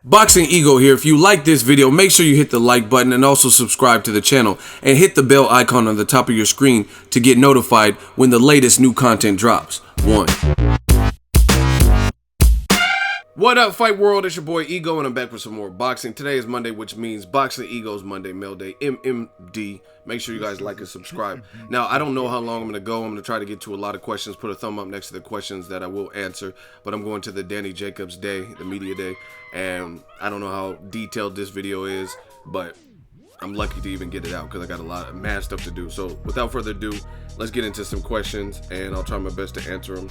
Boxing Ego here. If you like this video, make sure you hit the like button and also subscribe to the channel and hit the bell icon on the top of your screen to get notified when the latest new content drops. What up, Fight World? It's your boy Ego, and I'm back with some more boxing. Today is Monday, which means Boxing Ego's Monday Mail Day, MMD. Make sure you guys like and subscribe. Now, I don't know how long I'm going to go. I'm going to try to get to a lot of questions. Put a thumb up next to the questions that I will answer. But I'm going to the Danny Jacobs Day, the media day. And I don't know how detailed this video is, but I'm lucky to even get it out because I got a lot of mad stuff to do. So without further ado, let's get into some questions, and I'll try my best to answer them.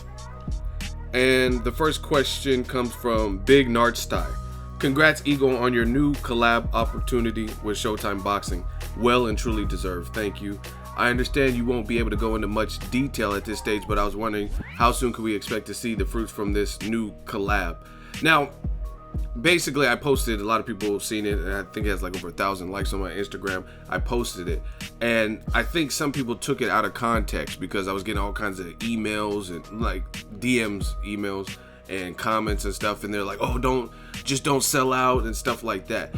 And the first question comes from Big Nart Style. Congrats, Ego, on your new collab opportunity with Showtime Boxing. Well and truly deserved. Thank you. I understand you won't be able to go into much detail at this stage, but I was wondering how soon could we expect to see the fruits from this new collab? Now, basically, I posted, a lot of people have seen it, and I think it has like over 1,000 likes on my Instagram. I posted it, and I think some people took it out of context because I was getting all kinds of emails and like DMs, emails and comments and stuff, and they're like, oh, don't sell out and stuff like that.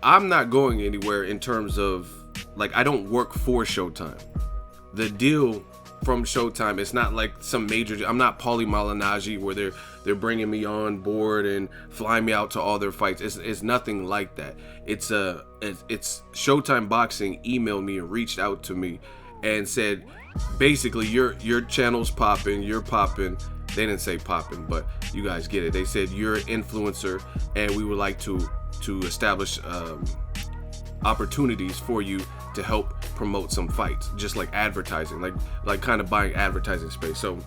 I'm not going anywhere in terms of, like, I don't work for Showtime. The deal from Showtime, it's not like some major, I'm not Paulie Malignaggi where they're bringing me on board and flying me out to all their fights. It's nothing like that. It's Showtime Boxing emailed me and reached out to me and said, basically, your channel's popping, you're popping. They didn't say popping, but you guys get it. They said you're an influencer, and we would like to establish opportunities for you to help promote some fights, just like advertising, like kind of buying advertising space. So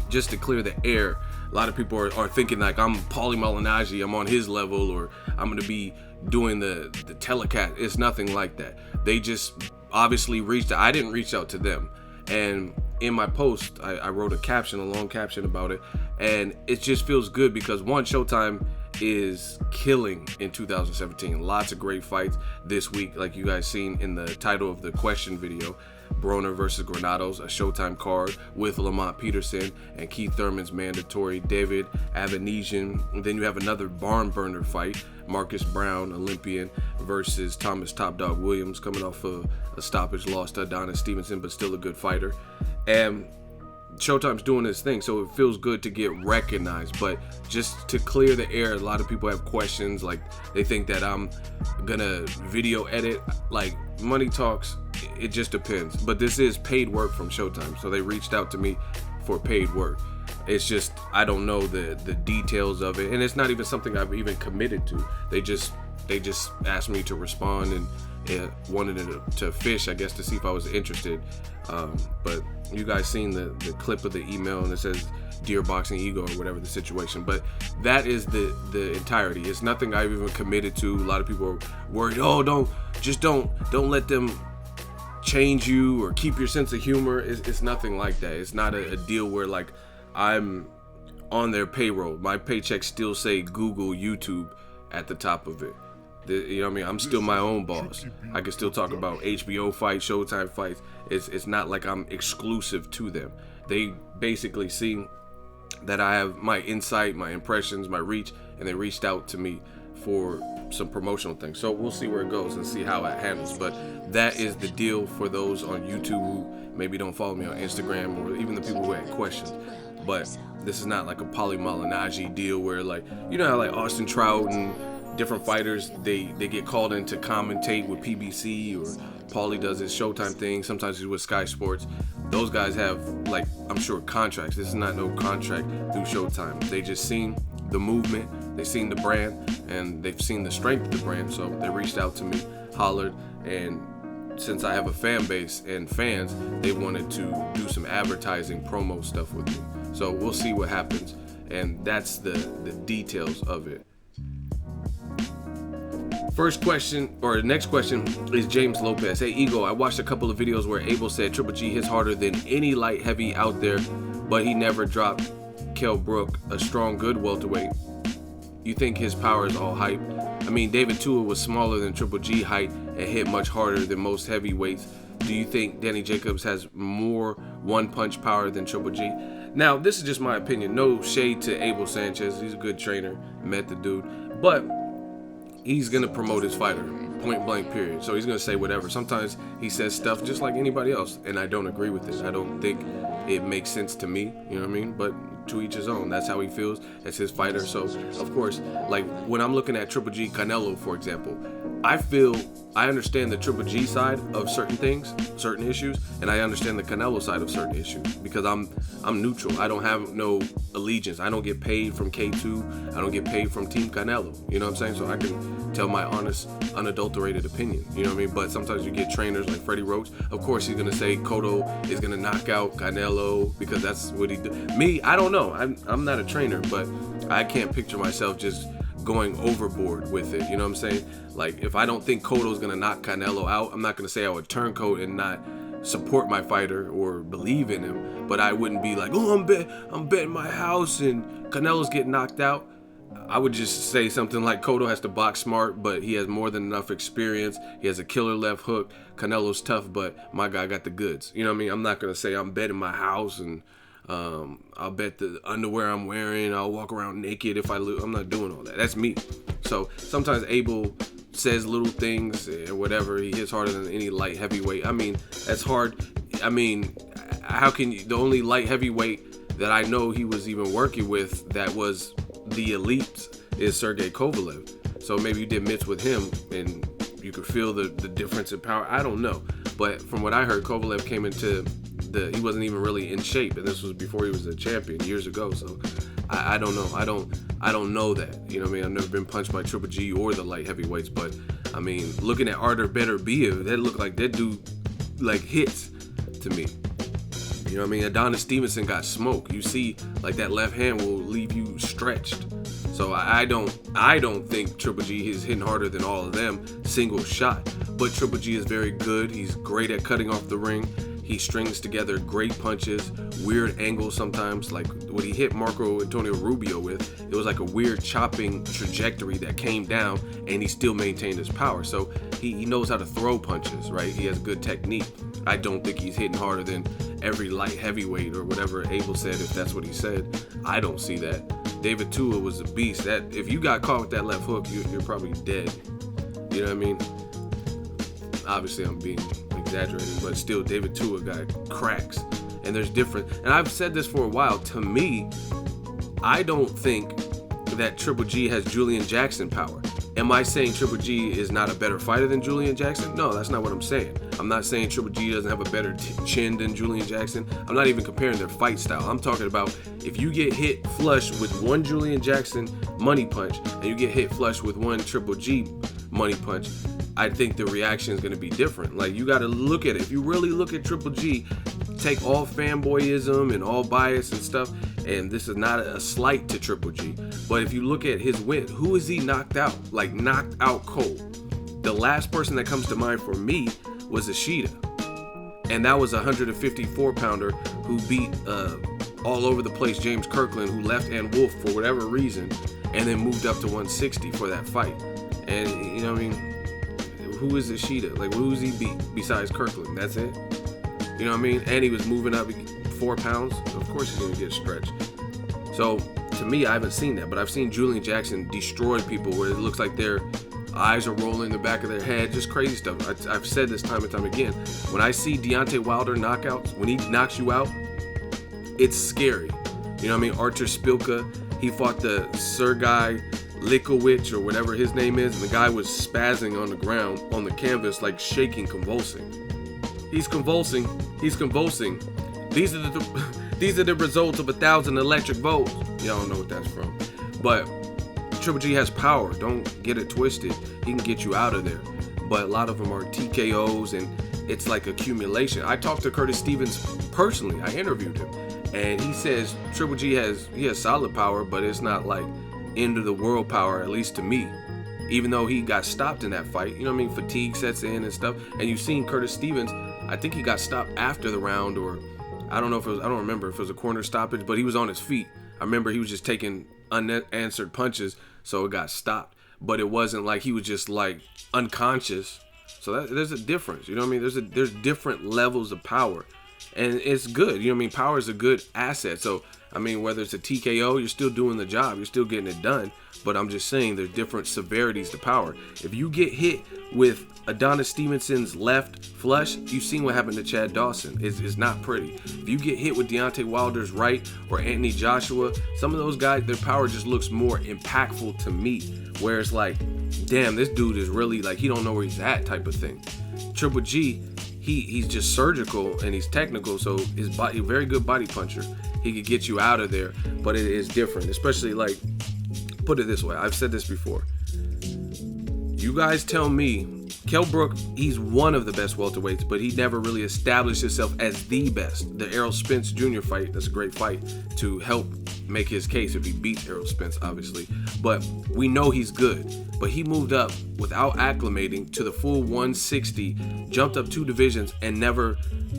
just to clear the air, a lot of people are thinking like I'm Paulie Malignaggi, I'm on his level, or I'm gonna be doing the telecast. It's nothing like that. They just obviously reached out. I didn't reach out to them. And in my post, I wrote a long caption about it, and it just feels good because one, Showtime is killing in 2017. Lots of great fights this week, like you guys seen in the title of the question video. Broner versus Granados, a Showtime card with Lamont Peterson and Keith Thurman's mandatory David Avanesian. And then you have another barn burner fight, Marcus Brown, Olympian, versus Thomas Top Dog Williams, coming off of a stoppage loss to Adonis Stevenson, but still a good fighter. And Showtime's doing this thing, so it feels good to get recognized. But just to clear the air, a lot of people have questions, like they think that I'm gonna video edit. Like, money talks, it just depends. But this is paid work from Showtime, so they reached out to me for paid work. It's just, I don't know the details of it, and it's not even something I've even committed to. They just asked me to respond and wanted to fish, I guess, to see if I was interested. But you guys seen the clip of the email, and it says Dear Boxing Ego or whatever the situation. But that is the entirety. It's nothing I've even committed to. A lot of people are worried, oh, don't let them change you or keep your sense of humor. It's nothing like that. It's not a deal where like I'm on their payroll. My paychecks still say Google, YouTube at the top of it. You know what I mean? I'm still my own boss. I can still talk about HBO fights, Showtime fights. It's not like I'm exclusive to them. They basically see that I have my insight, my impressions, my reach, and they reached out to me for some promotional things. So we'll see where it goes and see how it handles. But that is the deal for those on YouTube who maybe don't follow me on Instagram, or even the people who had questions. But this is not like a Paulie Malignaggi deal where, like, you know how like Austin Trout and different fighters, they get called in to commentate with PBC, or Paulie does his Showtime thing. Sometimes he's with Sky Sports. Those guys have, like, I'm sure, contracts. This is not no contract through Showtime. They just seen the movement, they've seen the brand, and they've seen the strength of the brand. So they reached out to me, hollered, and since I have a fan base and fans, they wanted to do some advertising, promo stuff with me. So we'll see what happens, and that's the details of it. First question, or next question, is James Lopez. Hey, Ego, I watched a couple of videos where Abel said Triple G hits harder than any light heavy out there, but he never dropped Kell Brook, a strong, good welterweight. You think his power is all hype? I mean, David Tua was smaller than Triple G height and hit much harder than most heavyweights. Do you think Danny Jacobs has more one-punch power than Triple G? Now, this is just my opinion. No shade to Abel Sanchez. He's a good trainer. Met the dude. But he's gonna promote his fighter, point blank, period. So he's gonna say whatever. Sometimes he says stuff just like anybody else, and I don't agree with it. I don't think it makes sense to me, you know what I mean? But to each his own. That's how he feels. That's his fighter. So of course, like when I'm looking at Triple G Canelo, for example, I understand the Triple G side of certain things, certain issues, and I understand the Canelo side of certain issues because I'm neutral. I don't have no allegiance. I don't get paid from K2. I don't get paid from Team Canelo. You know what I'm saying? So I can tell my honest, unadulterated opinion. You know what I mean? But sometimes you get trainers like Freddie Roach. Of course, he's gonna say Cotto is gonna knock out Canelo because that's what he do. Me, I don't know. I'm not a trainer, but I can't picture myself just going overboard with it. You know what I'm saying? Like, if I don't think Cotto's gonna knock Canelo out, I'm not gonna say I would turncoat and not support my fighter or believe in him, but I wouldn't be like, oh, I'm betting my house and Canelo's getting knocked out. I would just say something like Cotto has to box smart, but he has more than enough experience. He has a killer left hook. Canelo's tough, but my guy got the goods. You know what I mean? I'm not gonna say I'm betting my house and I'll bet the underwear I'm wearing. I'll walk around naked if I lose. I'm not doing all that. That's me. So sometimes Abel says little things and whatever. He hits harder than any light heavyweight. I mean, that's hard. I mean, how can you? The only light heavyweight that I know he was even working with that was the elite is Sergey Kovalev. So maybe you did mitts with him and you could feel the difference in power. I don't know. But from what I heard, Kovalev came into he wasn't even really in shape, and this was before he was a champion years ago. So I don't know. I don't know that. You know what I mean? I've never been punched by Triple G or the light heavyweights, but I mean, looking at Artur Beterbiev, that looked like that dude like hits to me. You know what I mean? Adonis Stevenson got smoke. You see, like that left hand will leave you stretched. So I don't think Triple G is hitting harder than all of them single shot. But Triple G is very good. He's great at cutting off the ring. He strings together great punches, weird angles sometimes. Like what he hit Marco Antonio Rubio with, it was like a weird chopping trajectory that came down, and he still maintained his power. So he knows how to throw punches, right? He has good technique. I don't think he's hitting harder than every light heavyweight or whatever Abel said, if that's what he said. I don't see that. David Tua was a beast. That if you got caught with that left hook, you're probably dead. You know what I mean? Obviously, I'm being exaggerating, but still, David Tua got cracks. And there's different. And I've said this for a while. To me, I don't think that Triple G has Julian Jackson power. Am I saying Triple G is not a better fighter than Julian Jackson? No, that's not what I'm saying. I'm not saying Triple G doesn't have a better chin than Julian Jackson. I'm not even comparing their fight style. I'm talking about if you get hit flush with one Julian Jackson money punch and you get hit flush with one Triple G money punch, I think the reaction is going to be different. Like, you got to look at it. If you really look at Triple G, take all fanboyism and all bias and stuff, and this is not a slight to Triple G, but if you look at his win, who is he knocked out? Like, knocked out cold. The last person that comes to mind for me was Ishida, and that was a 154 pounder who beat all over the place James Kirkland, who left and Wolf for whatever reason, and then moved up to 160 for that fight. And you know what I mean? Who is Ishida? Like, who's he beat besides Kirkland? That's it? You know what I mean? And he was moving up 4 pounds. Of course he's going to get stretched. So, to me, I haven't seen that. But I've seen Julian Jackson destroy people where it looks like their eyes are rolling in the back of their head. Just crazy stuff. I've said this time and time again. When I see Deontay Wilder knockouts, when he knocks you out, it's scary. You know what I mean? Artur Spilka, he fought the Sergei Likowicz or whatever his name is, and the guy was spazzing on the ground on the canvas, like shaking, convulsing. He's convulsing. These are the results of 1,000 electric volts. Y'all don't know what that's from, but Triple G has power. Don't get it twisted. He can get you out of there, but a lot of them are TKOs, and it's like accumulation. I talked to Curtis Stevens personally. I interviewed him, and he says Triple G has solid power, but it's not like end of the world power, at least to me, even though he got stopped in that fight. You know what I mean? Fatigue sets in and stuff. And you've seen Curtis Stevens, I think he got stopped after the round, or I don't remember if it was a corner stoppage, but he was on his feet. I remember he was just taking unanswered punches, so it got stopped. But it wasn't like he was just like unconscious. So there's a difference. You know what I mean? There's different levels of power, and it's good. You know what I mean? Power is a good asset. So I mean, whether it's a TKO, you're still doing the job. You're still getting it done. But I'm just saying there's different severities to power. If you get hit with Adonis Stevenson's left flush, you've seen what happened to Chad Dawson. It's not pretty. If you get hit with Deontay Wilder's right or Anthony Joshua, some of those guys, their power just looks more impactful to me. Where it's like, damn, this dude is really like, he don't know where he's at type of thing. Triple G, he's just surgical and he's technical, so his body, very good body puncher. He could get you out of there, but it is different, especially like, put it this way, I've said this before. You guys tell me, Kell Brook, he's one of the best welterweights, but he never really established himself as the best. The Errol Spence Jr. fight, that's a great fight to help make his case if he beats Errol Spence, obviously. But we know he's good. But he moved up without acclimating to the full 160, jumped up 2 divisions, and never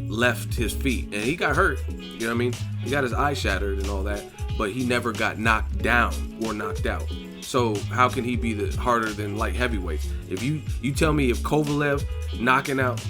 left his feet. And he got hurt, you know what I mean? He got his eye shattered and all that, but he never got knocked down or knocked out. So how can he be harder than light heavyweights? If you tell me if Kovalev knocking out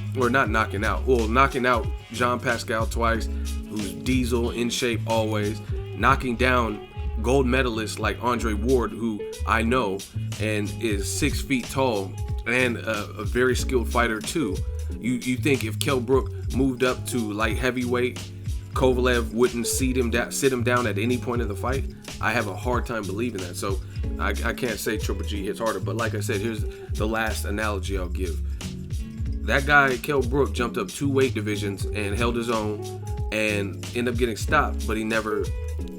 Jean Pascal twice, who's diesel in shape always, knocking down gold medalist like Andre Ward, who I know and is 6 feet tall and a very skilled fighter too. You think if Kell Brook moved up to light heavyweight, Kovalev wouldn't sit him down at any point of the fight? I have a hard time believing that. So I can't say Triple G hits harder, but like I said, here's the last analogy I'll give. That guy, Kell Brook, jumped up 2 weight divisions and held his own and ended up getting stopped, but he never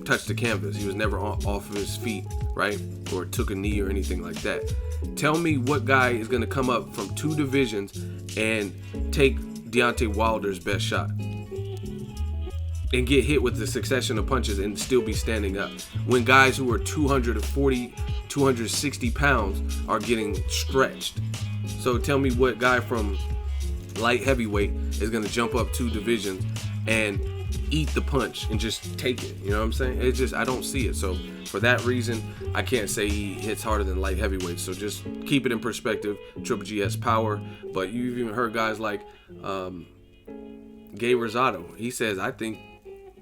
touched the canvas. He was never off of his feet, right? Or took a knee or anything like that. Tell me what guy is going to come up from 2 divisions and take Deontay Wilder's best shot and get hit with the succession of punches and still be standing up, when guys who are 240, 260 pounds are getting stretched. So tell me what guy from light heavyweight is going to jump up 2 divisions and eat the punch and just take it. You know what I'm saying? It's just, I don't see it. So for that reason, I can't say he hits harder than light heavyweight. So just keep it in perspective. Triple G has power, but you've even heard guys like Gabe Rosado. He says, I think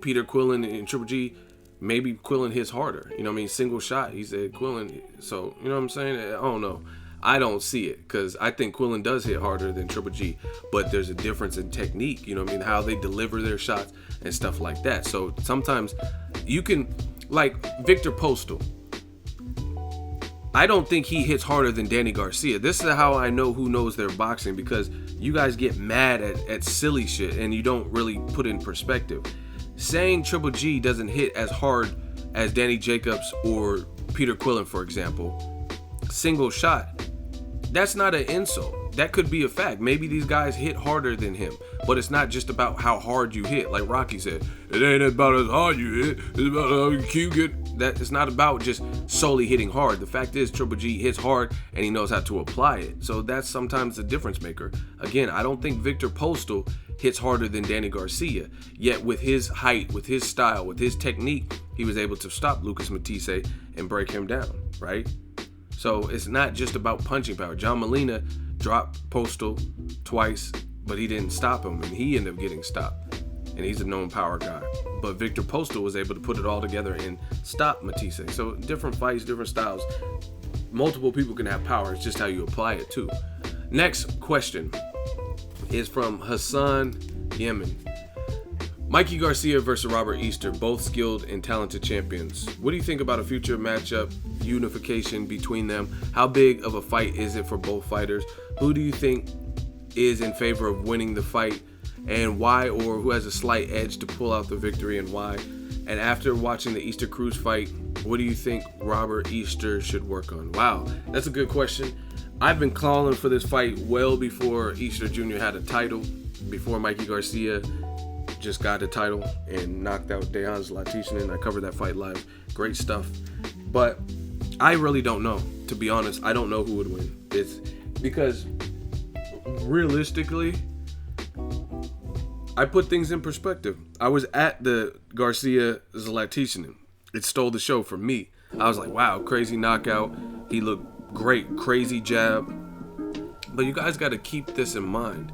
Peter Quillin and Triple G, maybe Quillin hits harder. You know what I mean? Single shot, he said Quillin. So, you know what I'm saying? I don't know. I don't see it, because I think Quillin does hit harder than Triple G, but there's a difference in technique, you know what I mean, how they deliver their shots and stuff like that. So sometimes you can, like Victor Postal, I don't think he hits harder than Danny Garcia. This is how I know who knows their boxing, because you guys get mad at silly shit and you don't really put it in perspective. Saying Triple G doesn't hit as hard as Danny Jacobs or Peter Quillin, for example, single shot, that's not an insult. That could be a fact. Maybe these guys hit harder than him, but it's not just about how hard you hit. Like Rocky said, it ain't about as hard you hit, it's about how you get. That it's not about just solely hitting hard. The fact is, Triple G hits hard and he knows how to apply it. So that's sometimes the difference maker. Again, I don't think Victor Postal hits harder than Danny Garcia. Yet with his height, with his style, with his technique, he was able to stop Lucas Matthysse and break him down, right? So it's not just about punching power. John Molina dropped Postal twice, but he didn't stop him, and he ended up getting stopped. And he's a known power guy. But Victor Postal was able to put it all together and stop Matthysse. So different fights, different styles. Multiple people can have power. It's just how you apply it too. Next question is from Hassan Yemen. Mikey Garcia versus Robert Easter, both skilled and talented champions. What do you think about a future matchup, unification between them? How big of a fight is it for both fighters? Who do you think is in favor of winning the fight, and why, or who has a slight edge to pull out the victory and why? And after watching the Easter Cruz fight, what do you think Robert Easter should work on? Wow, that's a good question. I've been calling for this fight well before Easter Jr. had a title, before Mikey Garcia just got a title and knocked out Dejan Zlaticanin. I covered that fight live. Great stuff. But I really don't know. To be honest, I don't know who would win. It's because realistically, I put things in perspective. I was at the Garcia Zlaticanin. It stole the show for me. I was like, wow, crazy knockout. He looked great, crazy jab. But you guys got to keep this in mind.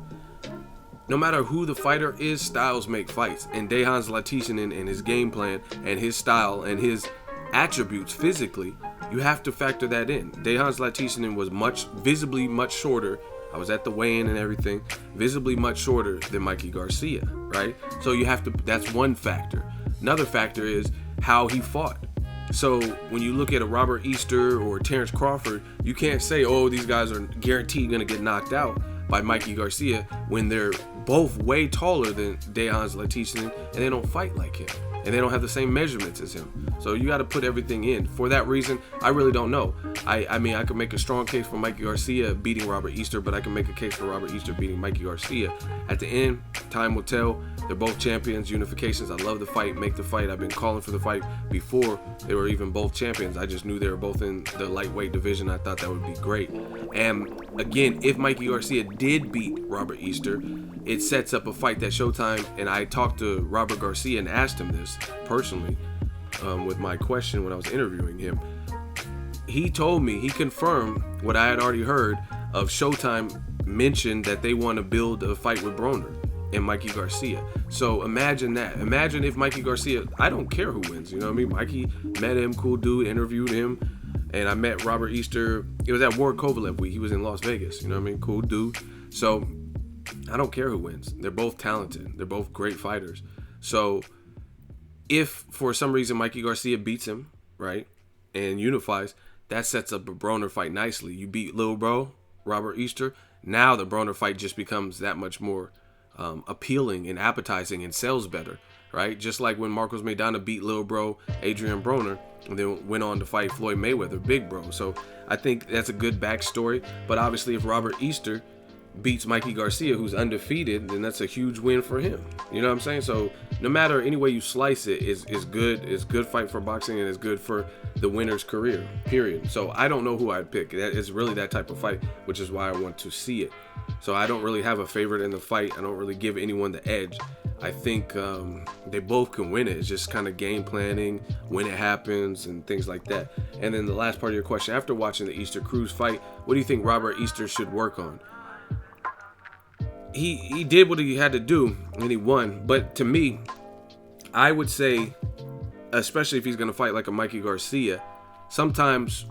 no matter who the fighter is, styles make fights. And Dejan's Latishanen and his game plan and his style and his attributes physically, you have to factor that in. Dejan's Latishanen was visibly much shorter. I was at the weigh-in and everything, visibly much shorter than Mikey Garcia, right? So you have to, that's one factor. Another factor is how he fought. So when you look at a Robert Easter or Terrence Crawford, you can't say, oh, these guys are guaranteed gonna get knocked out by Mikey Garcia when they're both way taller than Dejan's Latishanen and they don't fight like him. And they don't have the same measurements as him. So you got to put everything in. For that reason, I really don't know. I mean, I could make a strong case for Mikey Garcia beating Robert Easter, but I can make a case for Robert Easter beating Mikey Garcia. At the end, time will tell. They're both champions, unifications. I love the fight, make the fight. I've been calling for the fight before they were even both champions. I just knew they were both in the lightweight division. I thought that would be great. And again, if Mikey Garcia did beat Robert Easter, it sets up a fight that Showtime, and I talked to Robert Garcia and asked him this personally with my question when I was interviewing him. He told me, he confirmed what I had already heard of Showtime mentioned that they want to build a fight with Broner and Mikey Garcia. So imagine that. Imagine if Mikey Garcia, I don't care who wins, you know what I mean? Mikey, met him, cool dude, interviewed him, and I met Robert Easter. It was at Ward Kovalev week. He was in Las Vegas, you know what I mean? Cool dude. So I don't care who wins. They're both talented. They're both great fighters. So if for some reason Mikey Garcia beats him, right, and unifies, that sets up a Broner fight nicely. You beat Lil Bro, Robert Easter. Now the Broner fight just becomes that much more appealing and appetizing and sells better, right? Just like when Marcos Maidana beat Lil Bro, Adrian Broner, and then went on to fight Floyd Mayweather, Big Bro. So I think that's a good backstory. But obviously if Robert Easter beats Mikey Garcia, who's undefeated, then that's a huge win for him. You know what I'm saying? So no matter any way you slice it, is good. It's good fight for boxing, and it's good for the winner's career, period. So I don't know who I'd pick. That is really that type of fight, which is why I want to see it. So I don't really have a favorite in the fight. I don't really give anyone the edge. I think they both can win it. It's just kind of game planning, when it happens, and things like that. And then the last part of your question, after watching the Easter Cruz fight, what do you think Robert Easter should work on? He did what he had to do and he won. But to me, I would say, especially if he's going to fight like a Mikey Garcia, sometimes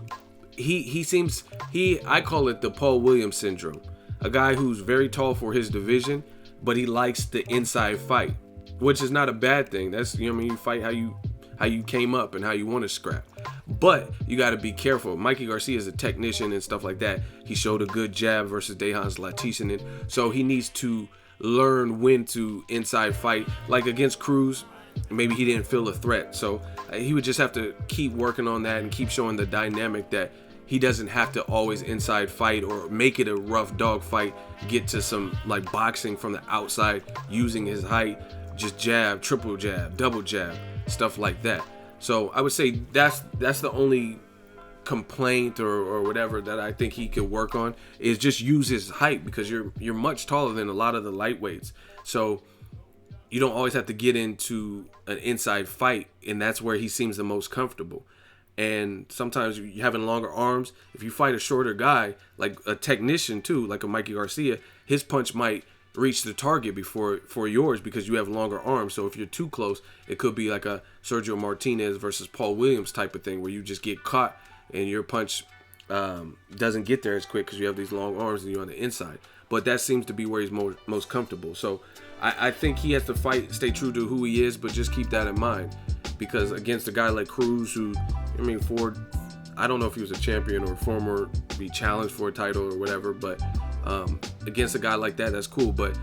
I call it the Paul Williams syndrome. A guy who's very tall for his division, but he likes the inside fight, which is not a bad thing. That's, you know what I mean? You fight how you came up and how you want to scrap. But you got to be careful. Mikey Garcia is a technician and stuff like that. He showed a good jab versus Dejan's Latishanen. So he needs to learn when to inside fight. Like against Cruz, maybe he didn't feel a threat. So he would just have to keep working on that and keep showing the dynamic that he doesn't have to always inside fight or make it a rough dog fight. Get to some like boxing from the outside using his height. Just jab, triple jab, double jab, stuff like that. So I would say that's the only complaint or whatever that I think he could work on, is just use his height, because you're much taller than a lot of the lightweights. So you don't always have to get into an inside fight, and that's where he seems the most comfortable. And sometimes you having longer arms, if you fight a shorter guy, like a technician too, like a Mikey Garcia, his punch might reach the target before yours because you have longer arms. So if you're too close, it could be like a Sergio Martinez versus Paul Williams type of thing, where you just get caught and your punch doesn't get there as quick because you have these long arms and you're on the inside. But that seems to be where he's most comfortable. So I think he has to fight, stay true to who he is, but just keep that in mind, because against a guy like Cruz, who, I mean, Ford, I don't know if he was a champion or former, be challenged for a title or whatever, but against a guy like that, that's cool. But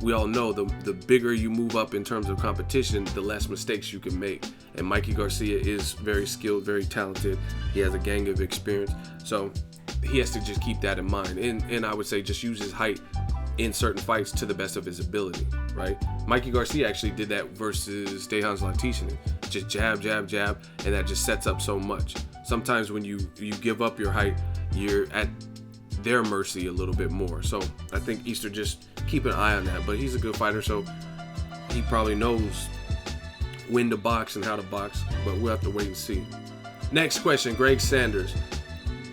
we all know the bigger you move up in terms of competition, the less mistakes you can make. And Mikey Garcia is very skilled, very talented. He has a gang of experience. So he has to just keep that in mind. And I would say just use his height in certain fights to the best of his ability, right? Mikey Garcia actually did that versus Dejan's Latishanen. Just jab, jab, jab, and that just sets up so much. Sometimes when you give up your height, you're at their mercy a little bit more. So I think Easter, just keep an eye on that. But he's a good fighter, so he probably knows when to box and how to box, but we'll have to wait and see. Next question, Greg Sanders.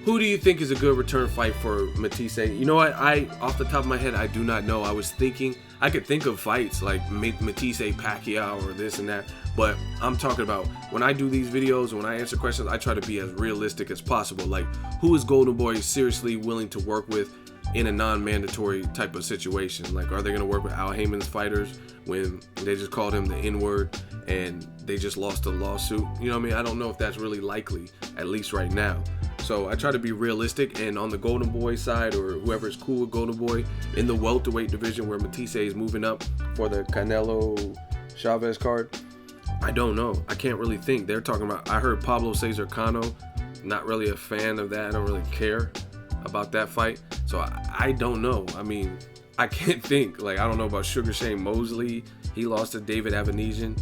Who do you think is a good return fight for MATTHYSSE? You know what? Off the top of my head, I do not know. I was thinking, I could think of fights like MATTHYSSE, Pacquiao, or this and that. But I'm talking about when I do these videos, when I answer questions, I try to be as realistic as possible. Like, who is Golden Boy seriously willing to work with in a non-mandatory type of situation? Like, are they going to work with Al Heyman's fighters when they just called him the N-word and they just lost a lawsuit? You know what I mean? I don't know if that's really likely, at least right now. So I try to be realistic, and on the Golden Boy side, or whoever is cool with Golden Boy, in the welterweight division where MATTHYSSE is moving up for the Canelo CHAVEZ card, I don't know. I can't really think. They're talking about, I heard Pablo Cesar Cano, not really a fan of that. I don't really care about that fight. So I don't know. I mean, I can't think. Like, I don't know about Sugar Shane Mosley. He lost to David Avanesian.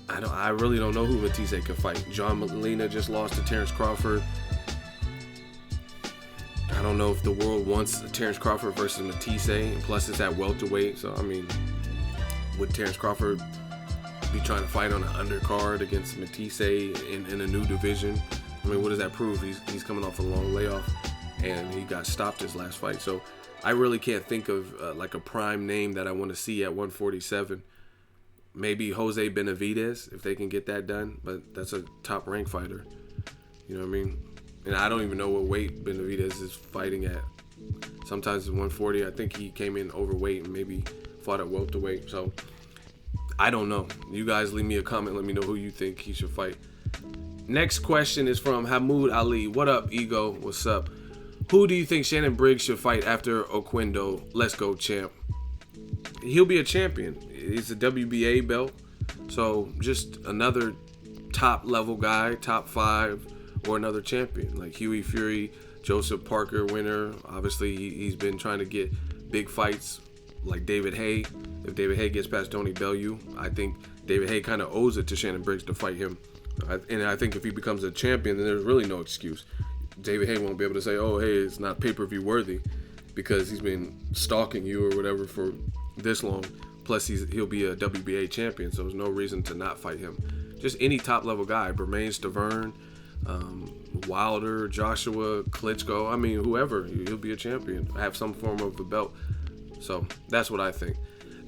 I really don't know who MATTHYSSE can fight. John Molina just lost to Terrence Crawford. I don't know if the world wants Terrence Crawford versus MATTHYSSE, and plus it's at welterweight. So, I mean, would Terrence Crawford be trying to fight on an undercard against MATTHYSSE in a new division? I mean, what does that prove? He's coming off a long layoff, and he got stopped his last fight. So I really can't think of like a prime name that I want to see at 147. Maybe Jose Benavidez, if they can get that done, but that's a top rank fighter. You know what I mean? And I don't even know what weight Benavidez is fighting at. Sometimes it's 140. I think he came in overweight and maybe fought at welterweight. So I don't know. You guys leave me a comment. Let me know who you think he should fight. Next question is from Hamoud Ali. What up, Ego? What's up? Who do you think Shannon Briggs should fight after OQUENDO? Let's go, champ. He'll be a champion. It's a WBA belt. So just another top level guy, top 5, or another champion. Like Huey Fury, Joseph Parker winner. Obviously, he's been trying to get big fights like David Haye. If David Haye gets past Tony Bellew, I think David Haye kind of owes it to Shannon Briggs to fight him. And I think if he becomes a champion, then there's really no excuse. David Haye won't be able to say, oh, hey, it's not pay-per-view worthy because he's been stalking you or whatever for this long. Plus, he'll be a WBA champion, so there's no reason to not fight him. Just any top-level guy, Bermane Stiverne, Wilder, Joshua, Klitschko, I mean, whoever, he'll be a champion, have some form of a belt. So that's what I think.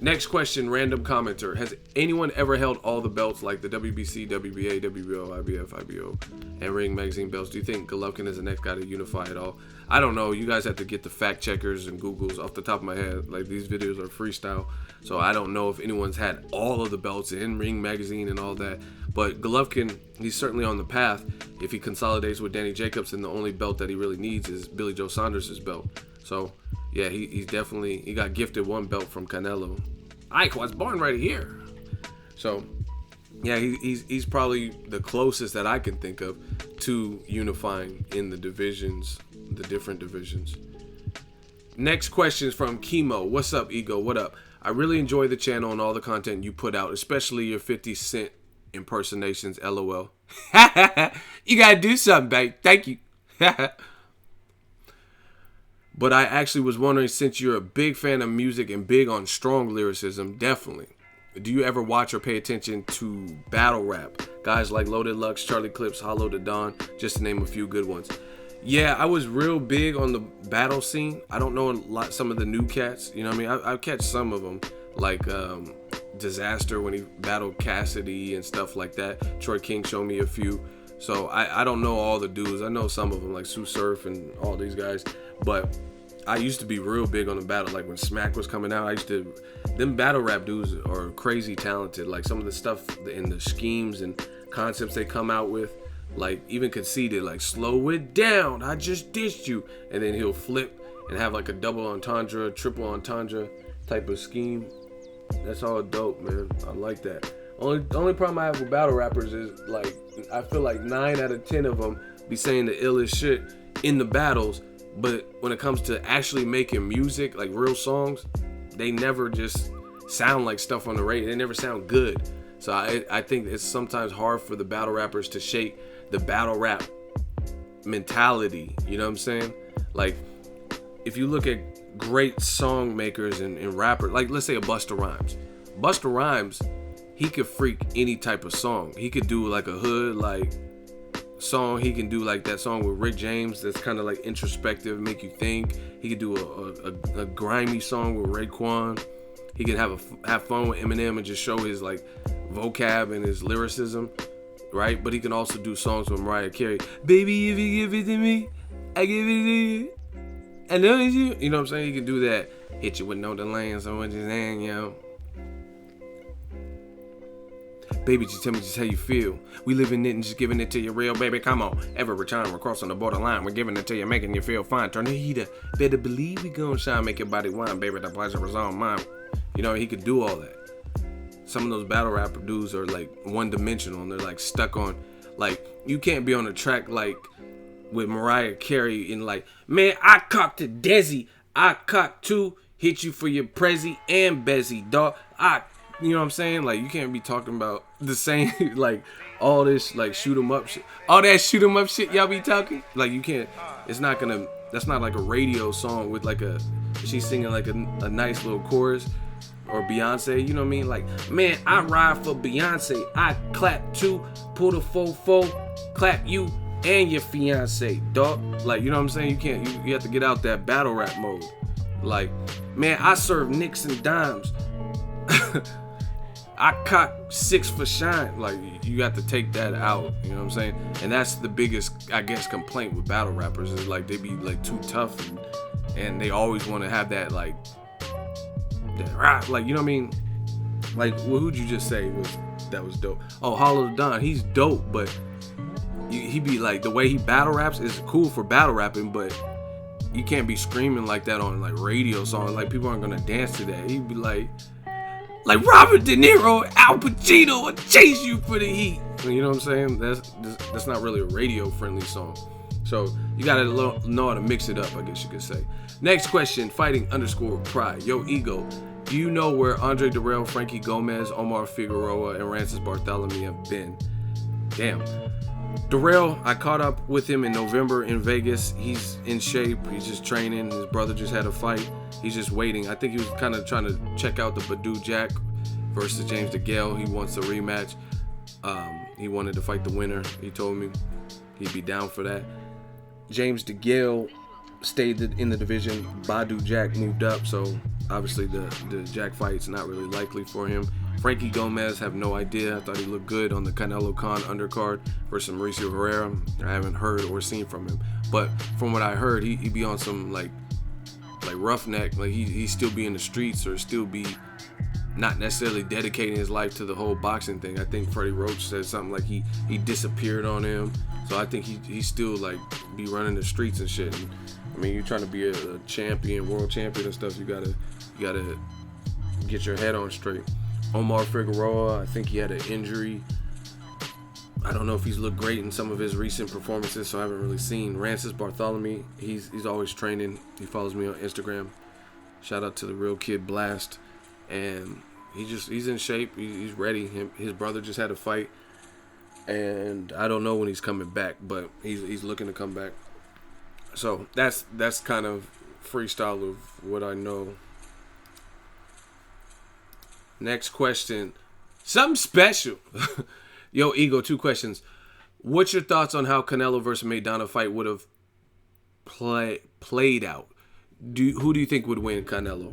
Next question, random commenter. Has anyone ever held all the belts like the WBC, WBA, WBO, IBF, IBO, and Ring Magazine belts? Do you think Golovkin is the next guy to unify it all? I don't know. You guys have to get the fact checkers and Googles off the top of my head. Like, these videos are freestyle. So I don't know if anyone's had all of the belts in Ring Magazine and all that. But Golovkin, he's certainly on the path. If he consolidates with Danny Jacobs, then the only belt that he really needs is Billy Joe Saunders' belt. So yeah, he got gifted one belt from Canelo. I was born right here. So yeah, he's probably the closest that I can think of to unifying in the divisions, the different divisions. Next question is from Chemo. What's up, Ego? What up? I really enjoy the channel and all the content you put out, especially your 50 Cent impersonations, LOL. You gotta do something, babe. Thank you. But I actually was wondering, since you're a big fan of music and big on strong lyricism, definitely, do you ever watch or pay attention to battle rap? Guys like Loaded Lux, Charlie Clips, Hollow the Dawn, just to name a few good ones. Yeah, I was real big on the battle scene. I don't know some of the new cats. You know what I mean? I catch some of them, like Disaster when he battled Cassidy and stuff like that. Troy King showed me a few. So I don't know all the dudes. I know some of them, like Sue Surf and all these guys. But I used to be real big on the battle. Like when Smack was coming out, them battle rap dudes are crazy talented. Like some of the stuff in the schemes and concepts they come out with, like even Conceited, like slow it down, I just dissed you. And then he'll flip and have like a double entendre, triple entendre type of scheme. That's all dope, man. I like that. Only problem I have with battle rappers is, like, I feel like 9 out of 10 of them be saying the illest shit in the battles, but when it comes to actually making music, like real songs, they never just sound like stuff on the radio. They never sound good. So I think it's sometimes hard for the battle rappers to shake the battle rap mentality. You know what I'm saying? Like, if you look at great song makers and rappers, like let's say a Busta Rhymes. Busta Rhymes, he could freak any type of song. He could do like a hood, like song. He can do like that song with Rick James that's kind of like introspective, make you think. He could do a grimy song with Raekwon. He can have fun with Eminem and just show his like vocab and his lyricism, right? But he can also do songs with Mariah Carey. Baby, if you give it to me, I give it to you. I know it's you. You know what I'm saying? He can do that. Hit you with no delaying, so what you saying, yo? Baby, just tell me just how you feel. We living it and just giving it to you real, baby. Come on. Every time we're crossing the borderline, we're giving it to you, making you feel fine. Turn the heater. Better believe we gon' shine, make your body wine, baby. The pleasure is all mine. You know, he could do all that. Some of those battle rapper dudes are like one-dimensional and they're like stuck on, like, you can't be on a track like with Mariah Carey and like, man, I cocked a Desi. I cocked two, hit you for your Prezi and Bezzy, dog. You know what I'm saying? Like, you can't be talking about the same, like, all this, like, shoot 'em up shit. All that shoot 'em up shit y'all be talking? Like, you can't, it's not gonna, that's not like a radio song with like she's singing like a nice little chorus. Or Beyonce, you know what I mean? Like, man, I ride for Beyonce. I clap two, pull the 4-4, clap you and your fiance, dog. Like, you know what I'm saying? You can't, you have to get out that battle rap mode. Like, man, I serve nicks and dimes. I cock 6 for shine. Like, you got to take that out. You know what I'm saying? And that's the biggest, I guess, complaint with battle rappers is like they be like too tough and they always want to have that like rap. Like, you know what I mean? Like, who'd you just say that was dope? Oh, Hollow the Don. He's dope, but he be like, the way he battle raps is cool for battle rapping, but you can't be screaming like that on like radio songs. Like, people aren't gonna dance to that. He'd be like Robert De Niro, Al Pacino will chase you for the heat. You know what I'm saying? That's not really a radio friendly song. So you gotta know how to mix it up, I guess you could say. Next question, fighting_pride. Yo, Ego, do you know where Andre Dirrell, Frankie Gomez, Omar Figueroa, and Rances Barthelemy have been? Damn. Dirrell, I caught up with him in November in Vegas. He's in shape. He's just training. His brother just had a fight. He's just waiting. I think he was kind of trying to check out the Badu Jack versus James DeGale. He wants a rematch. He wanted to fight the winner. He told me he'd be down for that. James DeGale stayed in the division. Badu Jack moved up, so obviously the Jack fight's not really likely for him. Frankie Gomez, have no idea. I thought he looked good on the Canelo Khan undercard versus Mauricio Herrera. I haven't heard or seen from him, but from what I heard, he'd be on some like roughneck, like he still be in the streets or still be not necessarily dedicating his life to the whole boxing thing. I think Freddie Roach said something like he disappeared on him, so I think he still like be running the streets and shit. And, I mean, you're trying to be a champion, world champion and stuff. You gotta get your head on straight. Omar Figueroa, I think he had an injury. I don't know if he's looked great in some of his recent performances, so I haven't really seen. Rances Barthelemy, he's always training. He follows me on Instagram. Shout out to the Real Kid Blast. And he's in shape. He's ready. His brother just had a fight, and I don't know when he's coming back, but he's looking to come back. So that's kind of freestyle of what I know. Next question, something special. Yo, Ego, 2 questions. What's your thoughts on how Canelo versus Maidana fight would have played out? Who do you think would win, Canelo?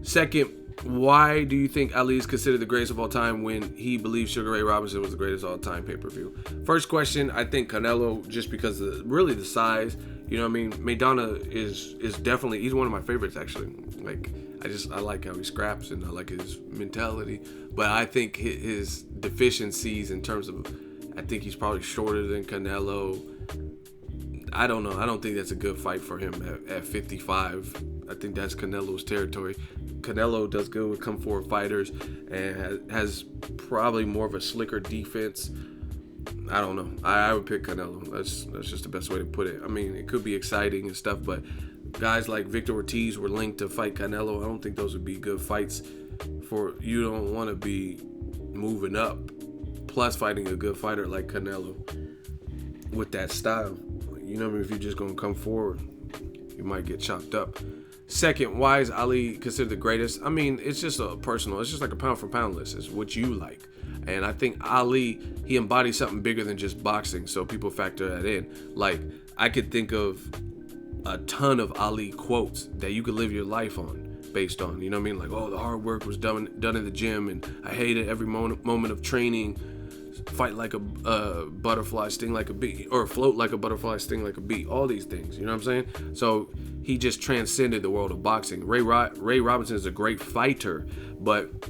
Second, why do you think Ali is considered the greatest of all time when he believes Sugar Ray Robinson was the greatest of all time pay-per-view? First question, I think Canelo, just because of really the size. You know what I mean? Maidana is definitely, he's one of my favorites actually. Like, I like how he scraps and I like his mentality. But I think his deficiencies in terms of, I think he's probably shorter than Canelo. I don't know. I don't think that's a good fight for him at 55. I think that's Canelo's territory. Canelo does good with come forward fighters and has probably more of a slicker defense. I don't know. I would pick Canelo. That's just the best way to put it. I mean, it could be exciting and stuff, but guys like Victor Ortiz were linked to fight Canelo. I don't think those would be good fights for, you don't want to be moving up plus fighting a good fighter like Canelo with that style. You know what I mean? If you're just going to come forward, you might get chopped up. Second, why is Ali considered the greatest? I mean, it's just a personal. It's just like a pound for pound list. It's what you like. And I think Ali, he embodies something bigger than just boxing. So people factor that in. Like, I could think of a ton of Ali quotes that you could live your life on, based on, you know what I mean? Like, oh, the hard work was done in the gym, and I hated every moment of training. Fight like a butterfly, sting like a bee, or float like a butterfly, sting like a bee. All these things, you know what I'm saying? So he just transcended the world of boxing. Ray Robinson is a great fighter, but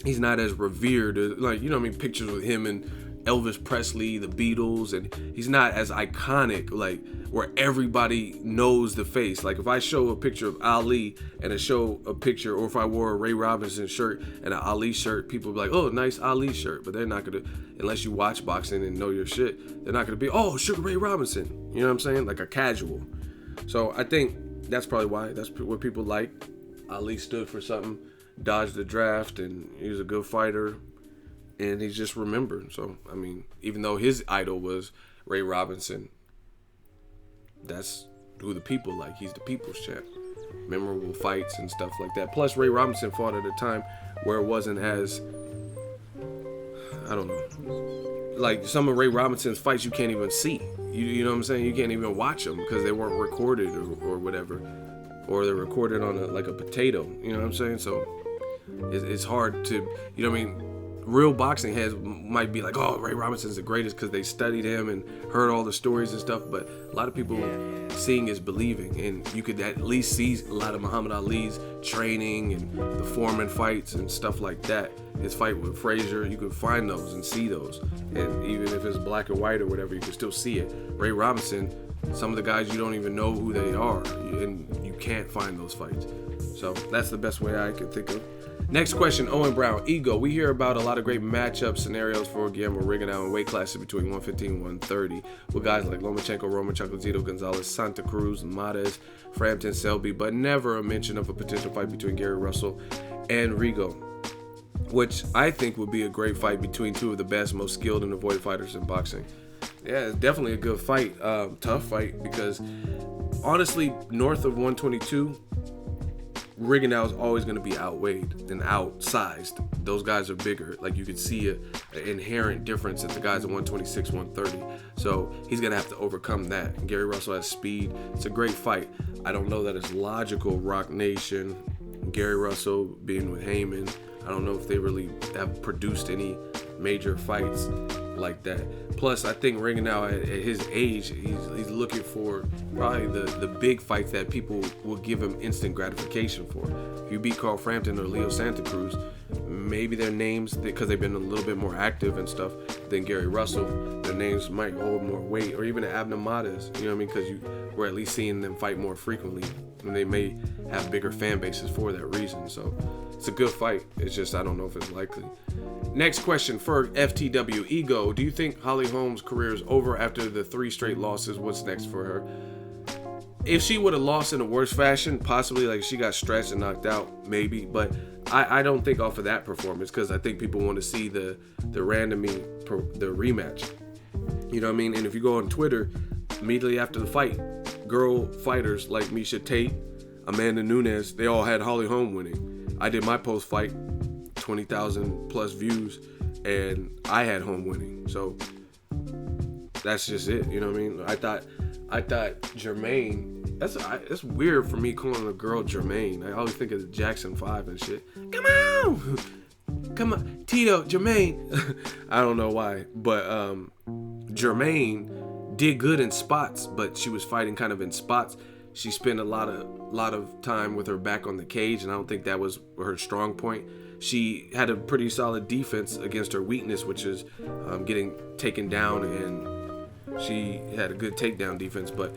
he's not as revered as, like, you know what I mean, pictures with him and Elvis Presley, the Beatles, and he's not as iconic, like, where everybody knows the face. Like, if I show a picture of Ali and I show a picture, or if I wore a Ray Robinson shirt and an Ali shirt, people will be like, oh, nice Ali shirt. But they're not gonna, unless you watch boxing and know your shit, they're not gonna be, oh, Sugar Ray Robinson. You know what I'm saying? Like a casual. So I think that's probably why. That's what people like. Ali stood for something, dodged the draft, and he was a good fighter. And he's just remembered. So, I mean, even though his idol was Ray Robinson, that's who the people like. He's the people's champ. Memorable fights and stuff like that. Plus, Ray Robinson fought at a time where it wasn't as, I don't know, like some of Ray Robinson's fights you can't even see. You know what I'm saying? You can't even watch them because they weren't recorded or whatever. Or they're recorded on a potato. You know what I'm saying? So, it's hard to, you know what I mean? Real boxing heads might be like, oh, Ray Robinson's the greatest because they studied him and heard all the stories and stuff. But a lot of people, seeing is believing. And you could at least see a lot of Muhammad Ali's training and the Foreman fights and stuff like that. His fight with Frazier, you could find those and see those. And even if it's black and white or whatever, you can still see it. Ray Robinson, some of the guys you don't even know who they are. And you can't find those fights. So that's the best way I can think of. Next question, Owen Brown. Ego. We hear about a lot of great matchup scenarios for Guillermo Rigondeaux in weight classes between 115 and 130 with guys like Lomachenko, Romachenko, Zito, Gonzalez, Santa Cruz, Maidana, Frampton, Selby, but never a mention of a potential fight between Gary Russell and Rigo, which I think would be a great fight between two of the best, most skilled and avoided fighters in boxing. Yeah, it's definitely a good fight. Tough fight because, honestly, north of 122, Rigondeaux is always going to be outweighed and outsized. Those guys are bigger. Like, you could see an inherent difference at the guys at 126, 130. So he's going to have to overcome that. And Gary Russell has speed. It's a great fight. I don't know that it's logical. Rock Nation, Gary Russell being with Heyman, I don't know if they really have produced any major fights like that. Plus, I think Rigondeaux at his age, he's looking for probably the big fights that people will give him instant gratification for. If you beat Carl Frampton or Leo Santa Cruz, maybe their names, because they've been a little bit more active and stuff than Gary Russell, their names might hold more weight. Or even Abner Maidana, you know what I mean? Because we're at least seeing them fight more frequently, and they may have bigger fan bases for that reason. So it's a good fight. It's just I don't know if it's likely. Next question for FTW. Ego, do you think Holly Holm's career is over after the 3 straight losses? What's next for her? If she would have lost in a worse fashion, possibly, like she got stretched and knocked out, maybe. But I don't think off of that performance, because I think people want to see the rematch. You know what I mean? And if you go on Twitter, immediately after the fight, girl fighters like Miesha Tate, Amanda Nunes, they all had Holly Holm winning. I did my post-fight, 20,000 plus views, and I had Holm winning. So that's just it. You know what I mean? I thought Jermaine. That's weird for me calling a girl Jermaine. I always think of the Jackson 5 and shit. Come on, Tito, Jermaine. I don't know why, but Jermaine did good in spots, but she was fighting kind of in spots. She spent a lot of time with her back on the cage, and I don't think that was her strong point. She had a pretty solid defense against her weakness, which is getting taken down, and she had a good takedown defense, but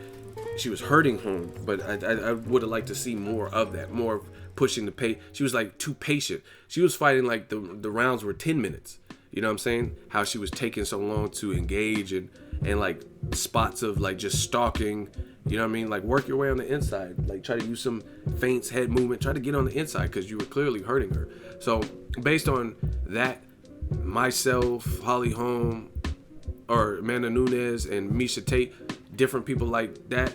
she was hurting Holm. But I would have liked to see more of that, more of pushing the pace. She was like too patient. She was fighting like the rounds were 10 minutes. You know what I'm saying? How she was taking so long to engage and like spots of like just stalking. You know what I mean? Like work your way on the inside. Like try to use some feints, head movement. Try to get on the inside because you were clearly hurting her. So based on that, myself, Holly Holm, or Amanda Nunes and Miesha Tate, different people like that,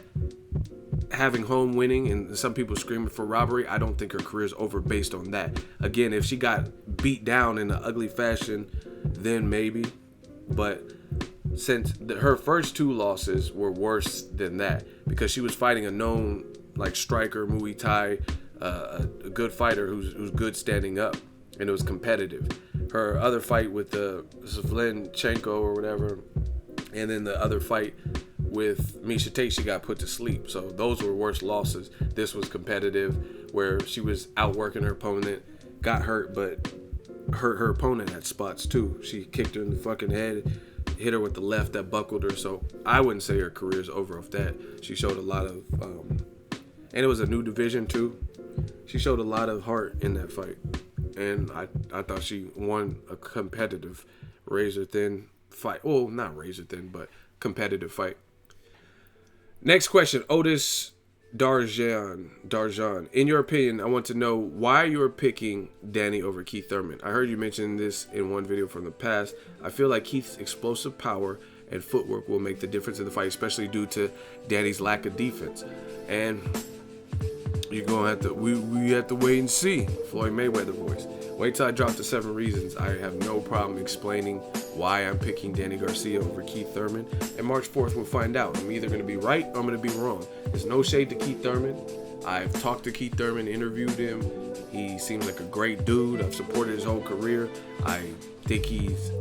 having Holm winning and some people screaming for robbery, I don't think her career's over based on that. Again, if she got beat down in an ugly fashion, then maybe. But since her first 2 losses were worse than that, because she was fighting a known like striker, Muay Thai, a good fighter who's good standing up, and it was competitive. Her other fight with the Svlenchenko or whatever, and then the other fight with Miesha Tate, she got put to sleep. So those were worse losses. This was competitive, where she was outworking her opponent, got hurt, but hurt her opponent at spots too. She kicked her in the fucking head, hit her with the left that buckled her. So I wouldn't say her career's over off that. She showed a lot of, and it was a new division too. She showed a lot of heart in that fight. And I thought she won a competitive razor thin fight. Well, not razor thin, but competitive fight. Next question, Otis Darjan. In your opinion, I want to know why you're picking Danny over Keith Thurman. I heard you mention this in one video from the past. I feel like Keith's explosive power and footwork will make the difference in the fight, especially due to Danny's lack of defense. And you're gonna have to we have to wait and see. Floyd Mayweather voice. Wait till I drop the 7 reasons. I have no problem explaining why I'm picking Danny Garcia over Keith Thurman. And March 4th we'll find out. I'm either gonna be right or I'm gonna be wrong. There's no shade to Keith Thurman. I've talked to Keith Thurman, interviewed him. He seems like a great dude. I've supported his whole career. I think he's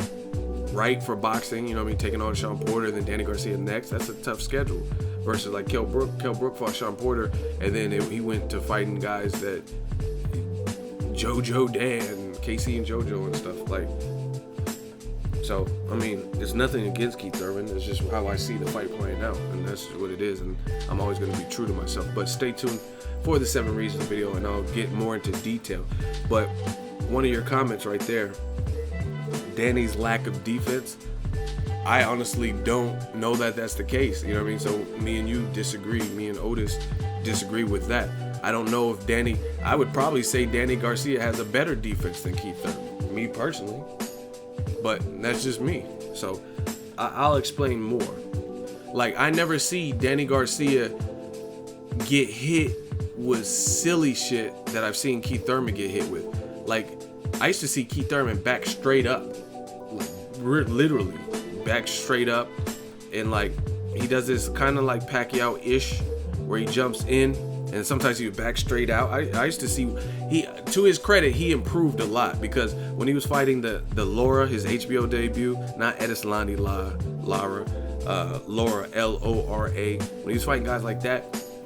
right for boxing, you know what I mean, taking on Sean Porter, then Danny Garcia next. That's a tough schedule. Versus like Kell Brook fought Sean Porter, and then he went to fighting guys that JoJo Dan, KC and JoJo and stuff like. So I mean, it's nothing against Keith Thurman. It's just how I see the fight playing out, and that's what it is. And I'm always going to be true to myself. But stay tuned for the 7 reasons video, and I'll get more into detail. But one of your comments right there, Danny's lack of defense, I honestly don't know that that's the case. You know what I mean? So me and you disagree. Me and Otis disagree with that. I don't know if Danny, I would probably say Danny Garcia has a better defense than Keith Thurman, me personally. But that's just me. So I'll explain more. Like, I never see Danny Garcia get hit with silly shit that I've seen Keith Thurman get hit with. Like, I used to see Keith Thurman back straight up. Like, literally back straight up, and like he does this kind of like Pacquiao-ish where he jumps in and sometimes he would back straight out. I used to see, he, to his credit, he improved a lot, because when he was fighting the Laura, his HBO debut, not Edislani Lara, Laura, L-O-R-A, when he was fighting guys like that,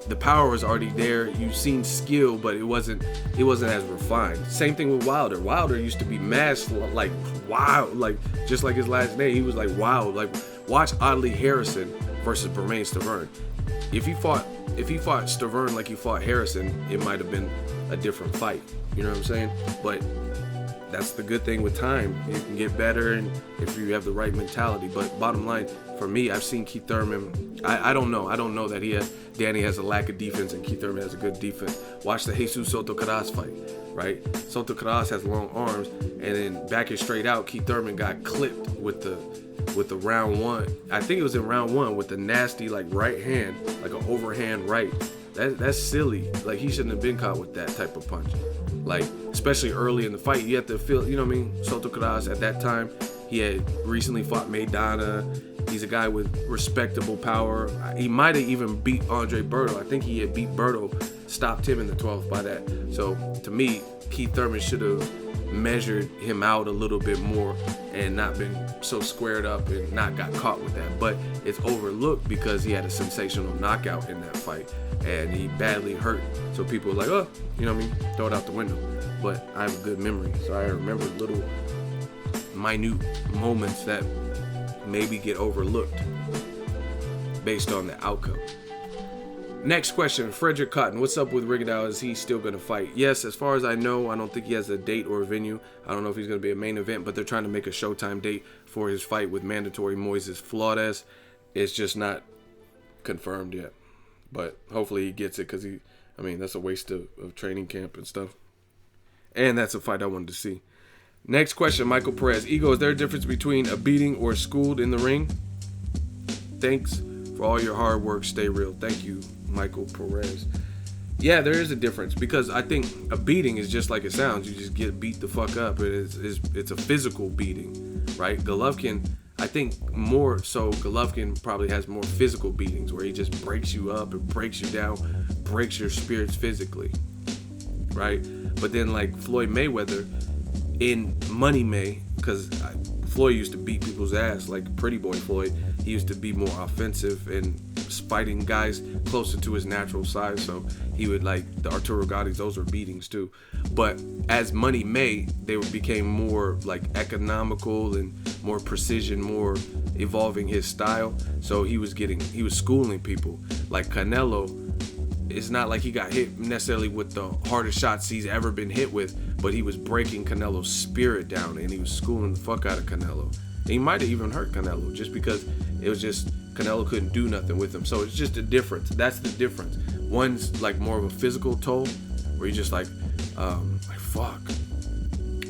the power was already there. You've seen skill, but it wasn't as refined. Same thing with Wilder. Wilder used to be masked like wild, like just like his last name. He was like wild. Like, watch Audley Harrison versus Bermane Stiverne. If he fought Stiverne like he fought Harrison, it might have been a different fight. You know what I'm saying? But that's the good thing with time. You can get better, and if you have the right mentality. But bottom line, for me, I've seen Keith Thurman. I don't know. I don't know that Danny has a lack of defense and Keith Thurman has a good defense. Watch the Jesus Soto Caras fight, right? Soto Caras has long arms, and then backing straight out, Keith Thurman got clipped with the round 1. I think it was in round 1 with the nasty like right hand, like an overhand right. That's silly. Like, he shouldn't have been caught with that type of punch. Like, especially early in the fight, you have to feel, you know what I mean? Soto Caras at that time, he had recently fought Maidana. He's a guy with respectable power. He might have even beat Andre Berto. I think he had beat Berto, stopped him in the 12th by that. So to me, Keith Thurman should have measured him out a little bit more and not been so squared up and not got caught with that. But it's overlooked because he had a sensational knockout in that fight and he badly hurt. So people were like, oh, you know what I mean? Throw it out the window. But I have a good memory, so I remember little minute moments that maybe get overlooked based on the outcome. Next question, Frederick Cotton. What's up with Rigondeaux? Is he still going to fight? Yes, as far as I know, I don't think he has a date or a venue. I don't know if he's going to be a main event, but they're trying to make a Showtime date for his fight with mandatory Moises Flores. It's just not confirmed yet. But hopefully he gets it, because that's a waste of training camp and stuff. And that's a fight I wanted to see. Next question, Michael Perez. Ego, is there a difference between a beating or schooled in the ring? Thanks for all your hard work. Stay real. Thank you Michael Perez. Yeah, there is a difference because I think a beating is just like it sounds. You just get beat the fuck up. It's a physical beating, right? Golovkin, I think more so Golovkin probably has more physical beatings where he just breaks you up and breaks you down, breaks your spirits physically, right? But then like Floyd Mayweather in Money May, because Floyd used to beat people's ass like Pretty Boy Floyd. He used to be more offensive and fighting guys closer to his natural size, so he would like the Arturo Gotti's, those were beatings too. But as Money May, they became more like economical and more precision, more evolving his style. So he was schooling people. Like Canelo, it's not like he got hit necessarily with the hardest shots he's ever been hit with, but he was breaking Canelo's spirit down and he was schooling the fuck out of Canelo. And he might have even hurt Canelo just because it was just Canelo couldn't do nothing with him. So it's just a difference. That's the difference. One's like more of a physical toll where you're just like fuck.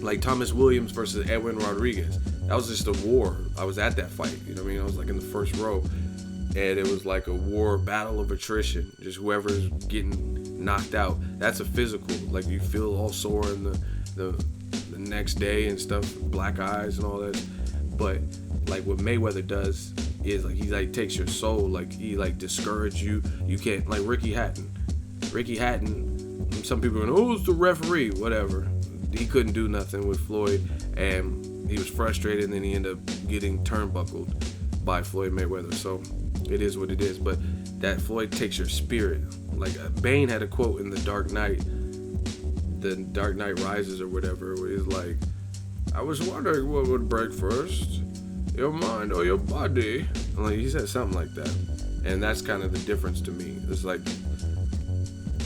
Like Thomas Williams versus Edwin Rodriguez. That was just a war. I was at that fight. You know what I mean? I was like in the first row. And it was like a war, battle of attrition. Just whoever's getting knocked out. That's a physical. Like you feel all sore in the next day and stuff, black eyes and all that. But like what Mayweather does is like he like takes your soul, like he like discourages you. You can't, like Ricky Hatton, some people are going, oh, it's the referee, whatever. He couldn't do nothing with Floyd and he was frustrated and then he ended up getting turnbuckled by Floyd Mayweather. So it is what it is. But that Floyd takes your spirit. Like Bane had a quote in The Dark Knight Rises or whatever, where he's like, I was wondering what would break first, your mind or your body. Like he said something like that. And that's kind of the difference to me. It's like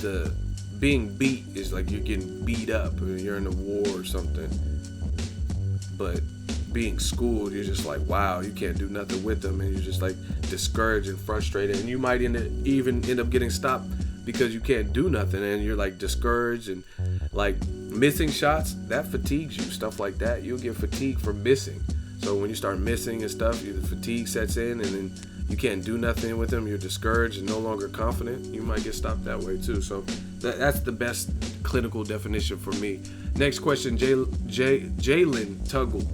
the being beat is like you're getting beat up or you're in a war or something. But being schooled, you're just like, wow, you can't do nothing with them, and you're just like discouraged and frustrated, and you might even end up getting stopped because you can't do nothing, and you're like discouraged and like missing shots, that fatigues you, stuff like that. You'll get fatigued from missing. So when you start missing and stuff, the fatigue sets in, and then you can't do nothing with them. You're discouraged and no longer confident. You might get stopped that way too. So that's the best clinical definition for me. Next question, Jalen Tuggle.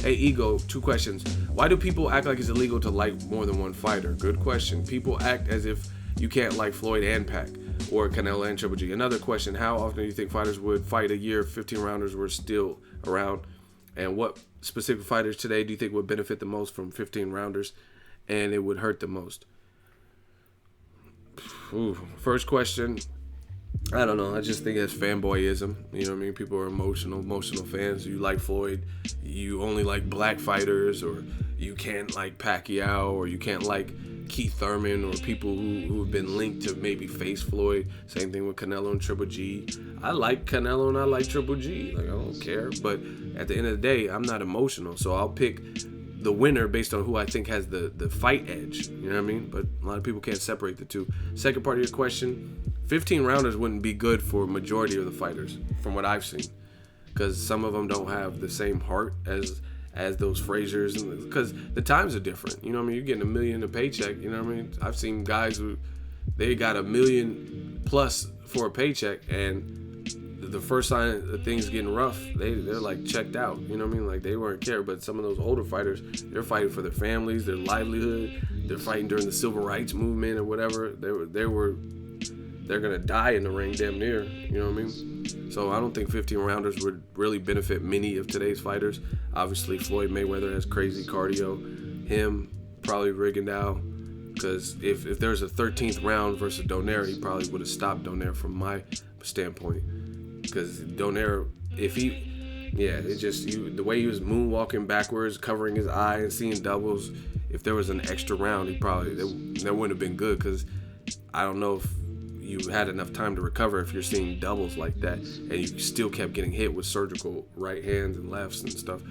Hey, Ego, 2 questions. Why do people act like it's illegal to like more than one fighter? Good question. People act as if you can't like Floyd and Pac or Canelo and Triple G. Another question, how often do you think fighters would fight a year if 15 rounders were still around? And what specific fighters today do you think would benefit the most from 15 rounders and it would hurt the most? Ooh, first question, I don't know. I just think that's fanboyism. You know what I mean? People are emotional fans. You like Floyd, you only like black fighters, or you can't like Pacquiao, or you can't like Keith Thurman, or people who have been linked to maybe face Floyd. Same thing with Canelo and Triple G. I like Canelo and I like Triple G. Like, I don't care. But at the end of the day, I'm not emotional. So I'll pick the winner based on who I think has the fight edge. You know what I mean? But a lot of people can't separate the two. Second part of your question, 15 rounders wouldn't be good for majority of the fighters from what I've seen, because some of them don't have the same heart as those Frazier's, because the times are different. You know what I mean? You're getting $1 million a paycheck. You know what I mean? I've seen guys who they got $1 million plus for a paycheck, and the first sign of things getting rough, they're like checked out. You know what I mean? Like they weren't care. But some of those older fighters, they're fighting for their families, their livelihood. They're fighting during the civil rights movement or whatever. They're gonna die in the ring, damn near. You know what I mean? So I don't think 15 rounders would really benefit many of today's fighters. Obviously, Floyd Mayweather has crazy cardio. Him, probably Rigondeaux, because if there's a 13th round versus Donaire, he probably would have stopped Donaire from my standpoint. Because Donaire, the way he was moonwalking backwards, covering his eye and seeing doubles, if there was an extra round, that wouldn't have been good, because I don't know if you had enough time to recover if you're seeing doubles like that and you still kept getting hit with surgical right hands and lefts and stuff.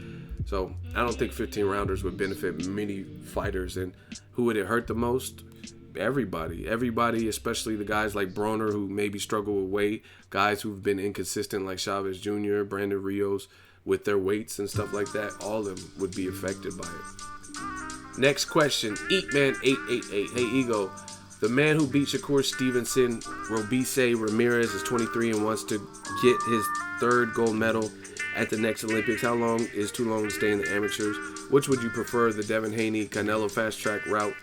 So I don't think 15 rounders would benefit many fighters. And who would it hurt the most? Everybody, especially the guys like Broner who maybe struggle with weight, guys who've been inconsistent like Chavez Jr., Brandon Rios with their weights and stuff like that. All of them would be affected by it. Next question, Eatman888. Hey, Ego, The man who beat Shakur Stevenson, Robise Ramirez, is 23 and wants to get his 3rd gold medal at the next Olympics. How long is too long to stay in the amateurs? Which would you prefer, the Devin Haney Canelo fast track route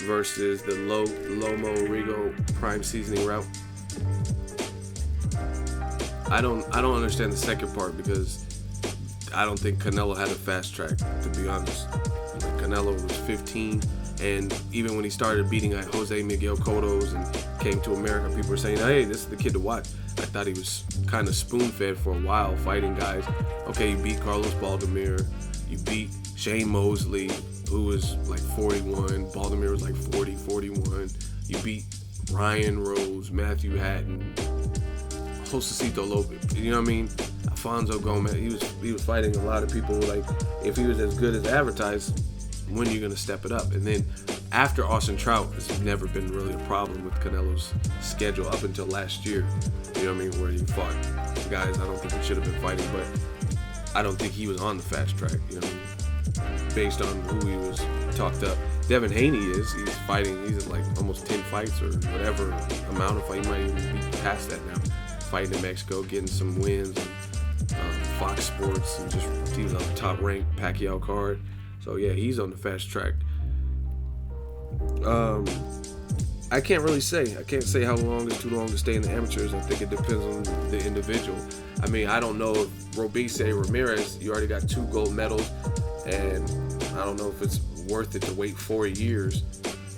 versus the Lomo Rigo prime seasoning route? I don't understand the second part, because I don't think Canelo had a fast track, to be honest. Canelo was 15, and even when he started beating Jose Miguel Cotto's and came to America, people were saying, hey, this is the kid to watch. I thought he was kind of spoon-fed for a while, fighting guys. Okay, you beat Carlos Baldomir, you beat Shane Mosley, who was like 41, Baldomir was like 40, 41. You beat Ryan Rose, Matthew Hatton, Josecito Lopez, you know what I mean? Alfonso Gomez, he was fighting a lot of people. Like, if he was as good as advertised, when are you going to step it up? And then after Austin Trout, it's never been really a problem with Canelo's schedule up until last year, you know what I mean, where he fought guys I don't think he should have been fighting, but I don't think he was on the fast track, you know what I mean, based on who he was talked up. Devin Haney he's fighting, he's at like almost 10 fights or whatever amount of fight. He might even be past that now, fighting in Mexico, getting some wins, and Fox Sports, and just he was on the top ranked Pacquiao card. So yeah, he's on the fast track. I can't really say. I can't say how long is too long to stay in the amateurs. I think it depends on the individual. I mean, I don't know if Robise Ramirez, you already got 2 gold medals, and I don't know if it's worth it to wait 4 years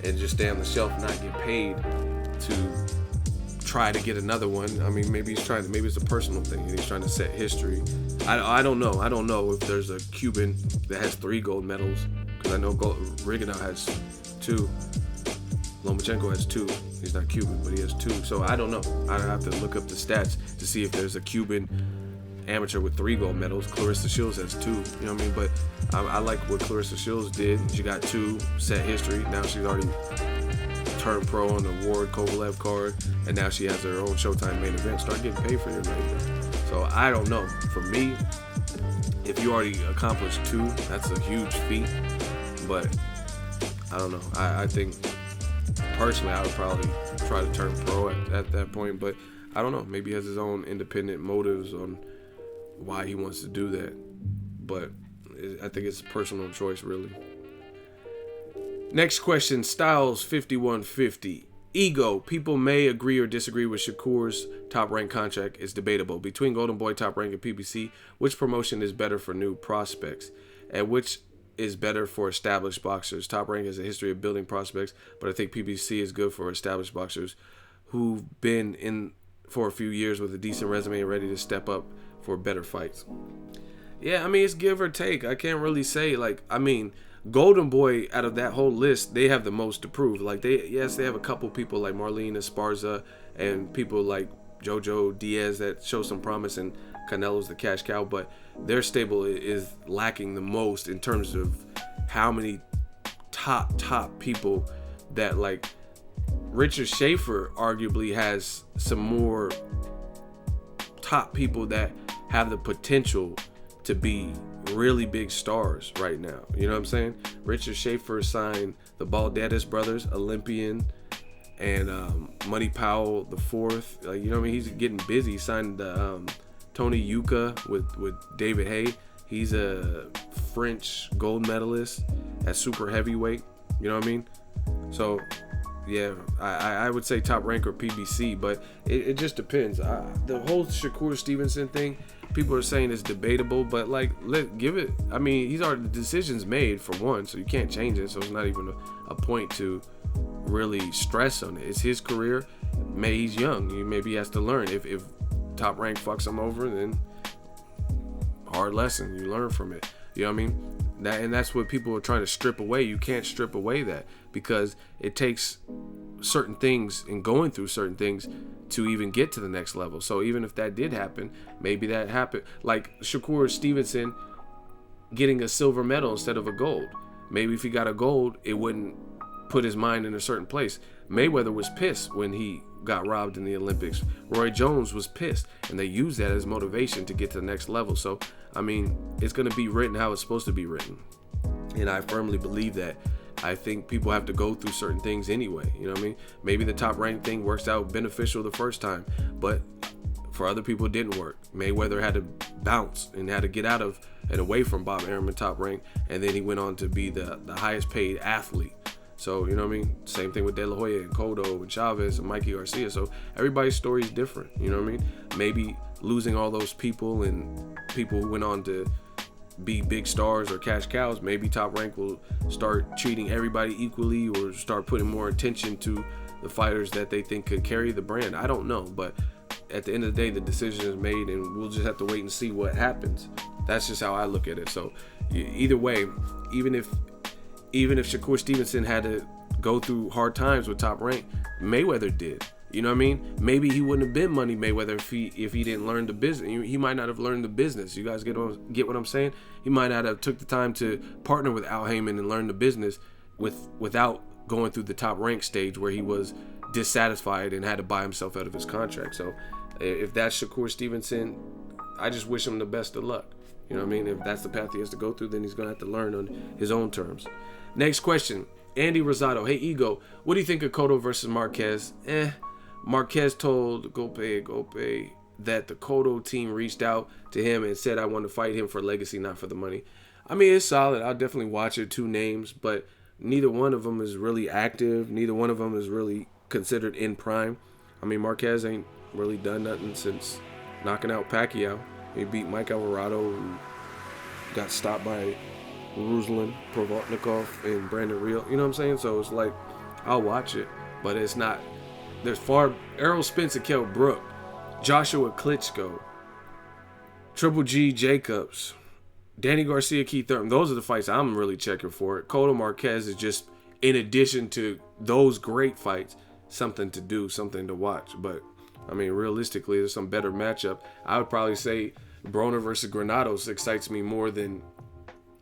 and just stay on the shelf and not get paid to try to get another one. I mean, maybe it's a personal thing, and he's trying to set history. I don't know. I don't know if there's a Cuban that has 3 gold medals, because I know Rigondeaux has 2. Lomachenko has 2. He's not Cuban, but he has 2. So I don't know. I have to look up the stats to see if there's a Cuban amateur with 3 gold medals. Clarissa Shields has 2. You know what I mean? But I like what Clarissa Shields did. She got 2, set history. Now she's already turned pro on the Ward Kovalev card, and now she has her own Showtime main event. Start getting paid for your main event. So I don't know. For me, if you already accomplished 2, that's a huge feat. But I don't know. I think personally, I would probably try to turn pro at that point, but I don't know. Maybe he has his own independent motives on why he wants to do that, but I think it's a personal choice, really. Next question, Styles 5150. Ego. People may agree or disagree with Shakur's top rank contract is debatable. Between Golden Boy, Top Rank, and PBC, which promotion is better for new prospects? And which is better for established boxers? Top Rank has a history of building prospects, but I think PBC is good for established boxers who've been in for a few years with a decent resume and ready to step up for better fights. Yeah, I mean, it's give or take. I can't really say, like, I mean, Golden Boy, out of that whole list, they have the most to prove. Like, they have a couple people like Marlene Esparza and people like Jojo Diaz that show some promise, and Canelo's the cash cow, but their stable is lacking the most in terms of how many top people that, like, Richard Schaefer arguably has some more top people that have the potential to be really big stars right now. You know what I'm saying? Richard Schaefer signed the Balderas brothers, Olympian, and Money Powell the fourth. You know what I mean? He's getting busy. He signed Tony Yuka with David Hay. He's a French gold medalist at super heavyweight. You know what I mean? So yeah, I would say Top Rank or PBC, but it just depends. The whole Shakur Stevenson thing, people are saying it's debatable, but like, give it. I mean, the decision's made for one, so you can't change it. So it's not even a point to really stress on it. It's his career. He's young. Maybe he has to learn. If Top Rank fucks him over, then hard lesson. You learn from it. You know what I mean? That's what people are trying to strip away. You can't strip away that, because it takes certain things and going through certain things to even get to the next level. So even if that did happen, maybe that happened. Like Shakur Stevenson getting a silver medal instead of a gold. Maybe if he got a gold, it wouldn't put his mind in a certain place. Mayweather was pissed when he got robbed in the Olympics. Roy Jones was pissed, and they used that as motivation to get to the next level. So, I mean, it's going to be written how it's supposed to be written. And I firmly believe that I think people have to go through certain things anyway. You know what I mean? Maybe the Top Rank thing works out beneficial the first time, but for other people it didn't work. Mayweather had to bounce and had to get out of and away from Bob Arum and Top Rank, and then he went on to be the highest paid athlete. So, you know what I mean? Same thing with De La Hoya and Cotto and Chavez and Mikey Garcia. So everybody's story is different. You know what I mean? Maybe losing all those people and people who went on to be big stars or cash cows, maybe Top Rank will start treating everybody equally or start putting more attention to the fighters that they think could carry the brand. I don't know, but at the end of the day, the decision is made and we'll just have to wait and see what happens. That's just how I look at it. So either way, even if Shakur Stevenson had to go through hard times with Top Rank, Mayweather did. You know what I mean? Maybe he wouldn't have been Money Mayweather if he didn't learn the business. He might not have learned the business. You guys get what I'm saying? He might not have took the time to partner with Al Heyman and learn the business without going through the Top Rank stage where he was dissatisfied and had to buy himself out of his contract. So if that's Shakur Stevenson, I just wish him the best of luck. You know what I mean? If that's the path he has to go through, then he's going to have to learn on his own terms. Next question. Andy Rosado. Hey, Ego, what do you think of Cotto versus Marquez? Marquez told Gope that the Cotto team reached out to him and said, I want to fight him for legacy, not for the money. I mean, it's solid. I'll definitely watch it. 2 names, but neither one of them is really active. Neither one of them is really considered in prime. I mean, Marquez ain't really done nothing since knocking out Pacquiao. He beat Mike Alvarado, who got stopped by Ruslan, Provodnikov, and Brandon Real. You know what I'm saying? So it's like, I'll watch it, but it's not. There's Errol Spence and Kell Brook, Joshua Klitschko, Triple G Jacobs, Danny Garcia, Keith Thurman. Those are the fights I'm really checking for. Cotto Marquez is just, in addition to those great fights, something to do, something to watch. But I mean, realistically, there's some better matchup. I would probably say Broner versus Granados excites me more than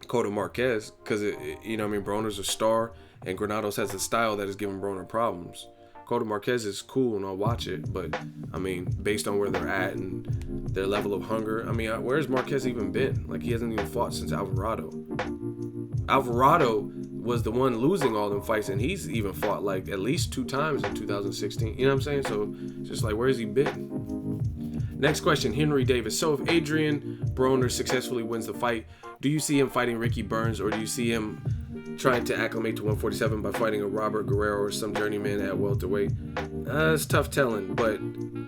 Cotto Marquez because, you know what I mean, Broner's a star and Granados has a style that is giving Broner problems. Cotto Marquez is cool and I'll watch it, but I mean, based on where they're at and their level of hunger, I mean, where's Marquez even been? Like, he hasn't even fought since Alvarado. Alvarado was the one losing all them fights, and he's even fought like at least 2 times in 2016. You know what I'm saying? So just like, where's he been? Next question, Henry Davis. So if Adrian Broner successfully wins the fight, do you see him fighting Ricky Burns, or do you see him trying to acclimate to 147 by fighting a Robert Guerrero or some journeyman at welterweight? It's tough telling, but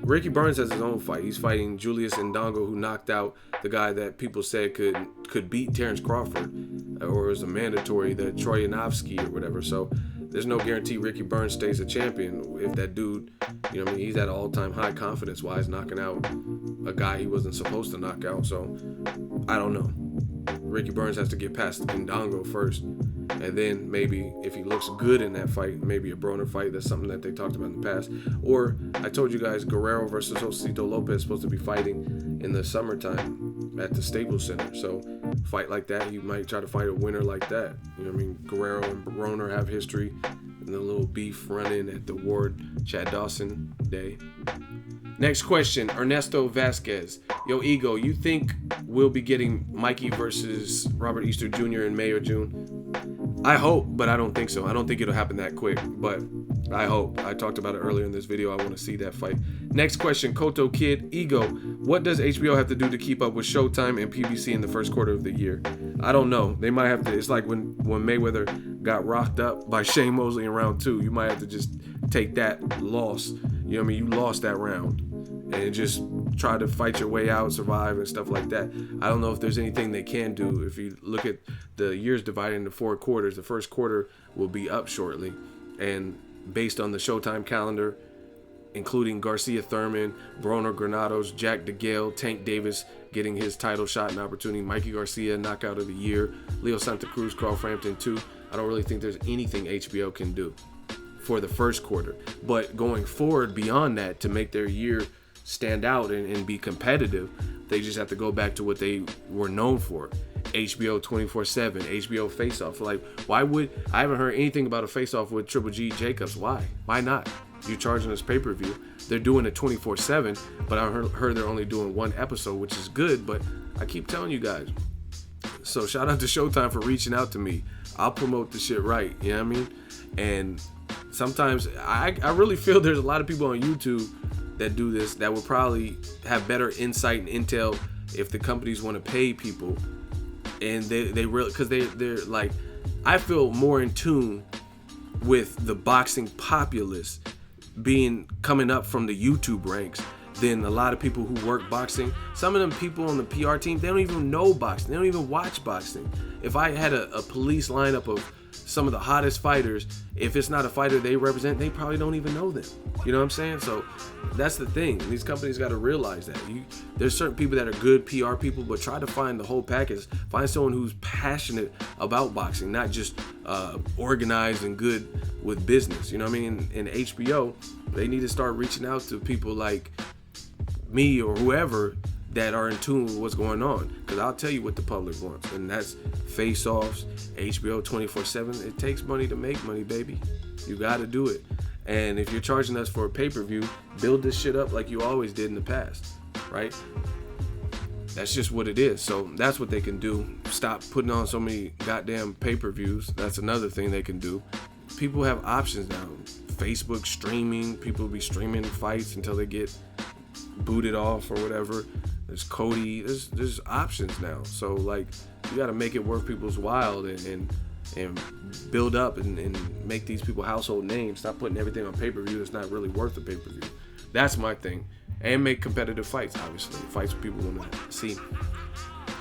Ricky Burns has his own fight. He's fighting Julius Ndongo, who knocked out the guy that people said could beat Terrence Crawford, or was a mandatory, the Troyanovsky or whatever. So there's no guarantee Ricky Burns stays a champion if that dude, you know what I mean, he's at an all-time high confidence-wise, knocking out a guy he wasn't supposed to knock out. So I don't know. Ricky Burns has to get past Ndongo first, and then maybe if he looks good in that fight, maybe a Broner fight. That's something that they talked about in the past. Or I told you guys, Guerrero versus Josito Lopez is supposed to be fighting in the summertime at the Staples Center. So fight like that, you might try to fight a winner like that. You know what I mean? Guerrero and Broner have history, and the little beef running at the Ward Chad Dawson day. Next question, Ernesto Vasquez. Yo, Ego, you think we'll be getting Mikey versus Robert Easter Jr. in May or June? I hope, but I don't think so. I don't think it'll happen that quick, but I hope. I talked about it earlier in this video. I want to see that fight. Next question, Koto Kid. Ego, what does HBO have to do to keep up with Showtime and PBC in the first quarter of the year? I don't know. They might have to. It's like when Mayweather got rocked up by Shane Mosley in round 2. You might have to just take that loss. You know what I mean? You lost that round and just try to fight your way out, survive, and stuff like that. I don't know if there's anything they can do. If you look at the years divided into 4 quarters, the first quarter will be up shortly. And based on the Showtime calendar, including Garcia Thurman, Broner Granados, Jack DeGale, Tank Davis getting his title shot and opportunity, Mikey Garcia, knockout of the year, Leo Santa Cruz, Carl Frampton 2. I don't really think there's anything HBO can do for the first quarter. But going forward beyond that, to make their year stand out and be competitive, they just have to go back to what they were known for. HBO 24/7, HBO Face-Off. Like, why would I haven't heard anything about a face-off with Triple G Jacobs? Why not? You're charging us pay-per-view. They're doing it 24/7, but I heard they're only doing 1 episode, which is good, but I keep telling you guys. So shout out to Showtime for reaching out to me. I'll promote the shit right. You know what I mean? And sometimes I really feel there's a lot of people on YouTube that do this that would probably have better insight and intel if the companies want to pay people. And they really, because they're like, I feel more in tune with the boxing populace coming up from the YouTube ranks than a lot of people who work boxing. Some of them people on the PR team, they don't even know boxing. They don't even watch boxing. If I had a police lineup of some of the hottest fighters, if it's not a fighter they represent, they probably don't even know them. You know what I'm saying? So that's the thing. These companies got to realize that. There's certain people that are good PR people, but try to find the whole package. Find someone who's passionate about boxing, not just organized and good with business. You know what I mean? In HBO, they need to start reaching out to people like me or whoever that are in tune with what's going on, because I'll tell you what the public wants, and that's face-offs, HBO 24/7. It takes money to make money, baby. You got to do it. And if you're charging us for a pay-per-view, build this shit up like you always did in the past, right? That's just what it is. So that's what they can do. Stop putting on so many goddamn pay-per-views. That's another thing they can do. People have options now. Facebook streaming, people be streaming fights until they get booted off or whatever. There's Cody. There's options now. So like, you got to make it worth people's while and build up and make these people household names. Stop putting everything on pay-per-view that's not really worth the pay-per-view. That's my thing. And make competitive fights, obviously. Fights people want to see.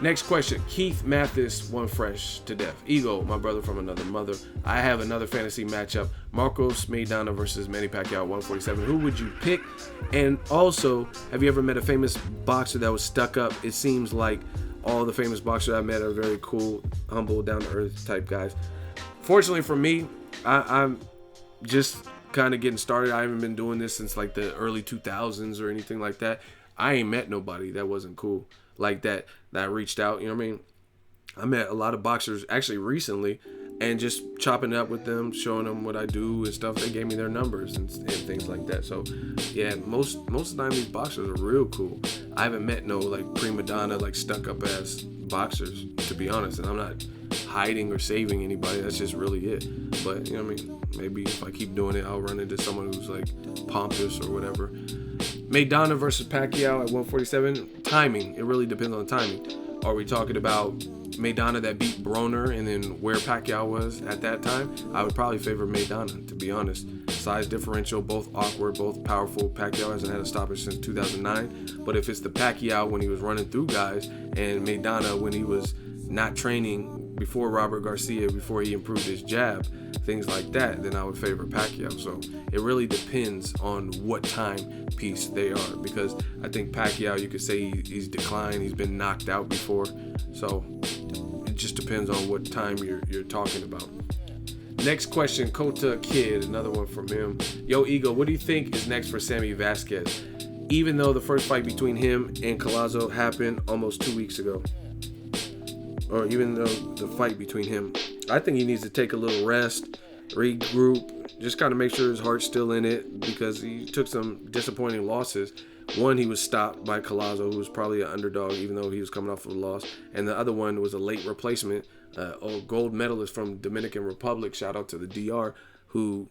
Next question. Keith Mathis won fresh to death. Ego, my brother from another mother. I have another fantasy matchup. Marcos Maidana versus Manny Pacquiao 147. Who would you pick? And also, have you ever met a famous boxer that was stuck up? It seems like all the famous boxers I met are very cool, humble, down-to-earth type guys. Fortunately for me, I'm just kind of getting started. I haven't been doing this since like the early 2000s or anything like that. I ain't met nobody that wasn't cool like that reached out. You know what I mean? I met a lot of boxers actually recently, and just chopping it up with them, showing them what I do and stuff. They gave me their numbers and things like that. So yeah, most of the time these boxers are real cool. I haven't met no like prima donna, like stuck up ass boxers, to be honest. And I'm not hiding or saving anybody. That's just really it. But you know what I mean? Maybe if I keep doing it, I'll run into someone who's like pompous or whatever. Maidana versus Pacquiao at 147. Timing. It really depends on the timing. Are we talking about Maidana that beat Broner and then where Pacquiao was at that time? I would probably favor Maidana, to be honest. Size differential, both awkward, both powerful. Pacquiao hasn't had a stoppage since 2009. But if it's the Pacquiao when he was running through guys, and Maidana when he was not training before Robert Garcia, before he improved his jab, things like that, then I would favor Pacquiao. So it really depends on what time piece they are, because I think Pacquiao, you could say he's declined, he's been knocked out before. So it just depends on what time you're talking about. Next question, Kota Kid, another one from him. Yo, Ego, what do you think is next for Sammy Vasquez? Even though the first fight between him and Collazo happened almost 2 weeks ago. Or even though the fight between him, I think he needs to take a little rest, regroup, just kind of make sure his heart's still in it, because he took some disappointing losses. One, he was stopped by Collazo, who was probably an underdog, even though he was coming off of a loss. And the other one was a late replacement, a gold medalist from Dominican Republic, shout out to the DR, who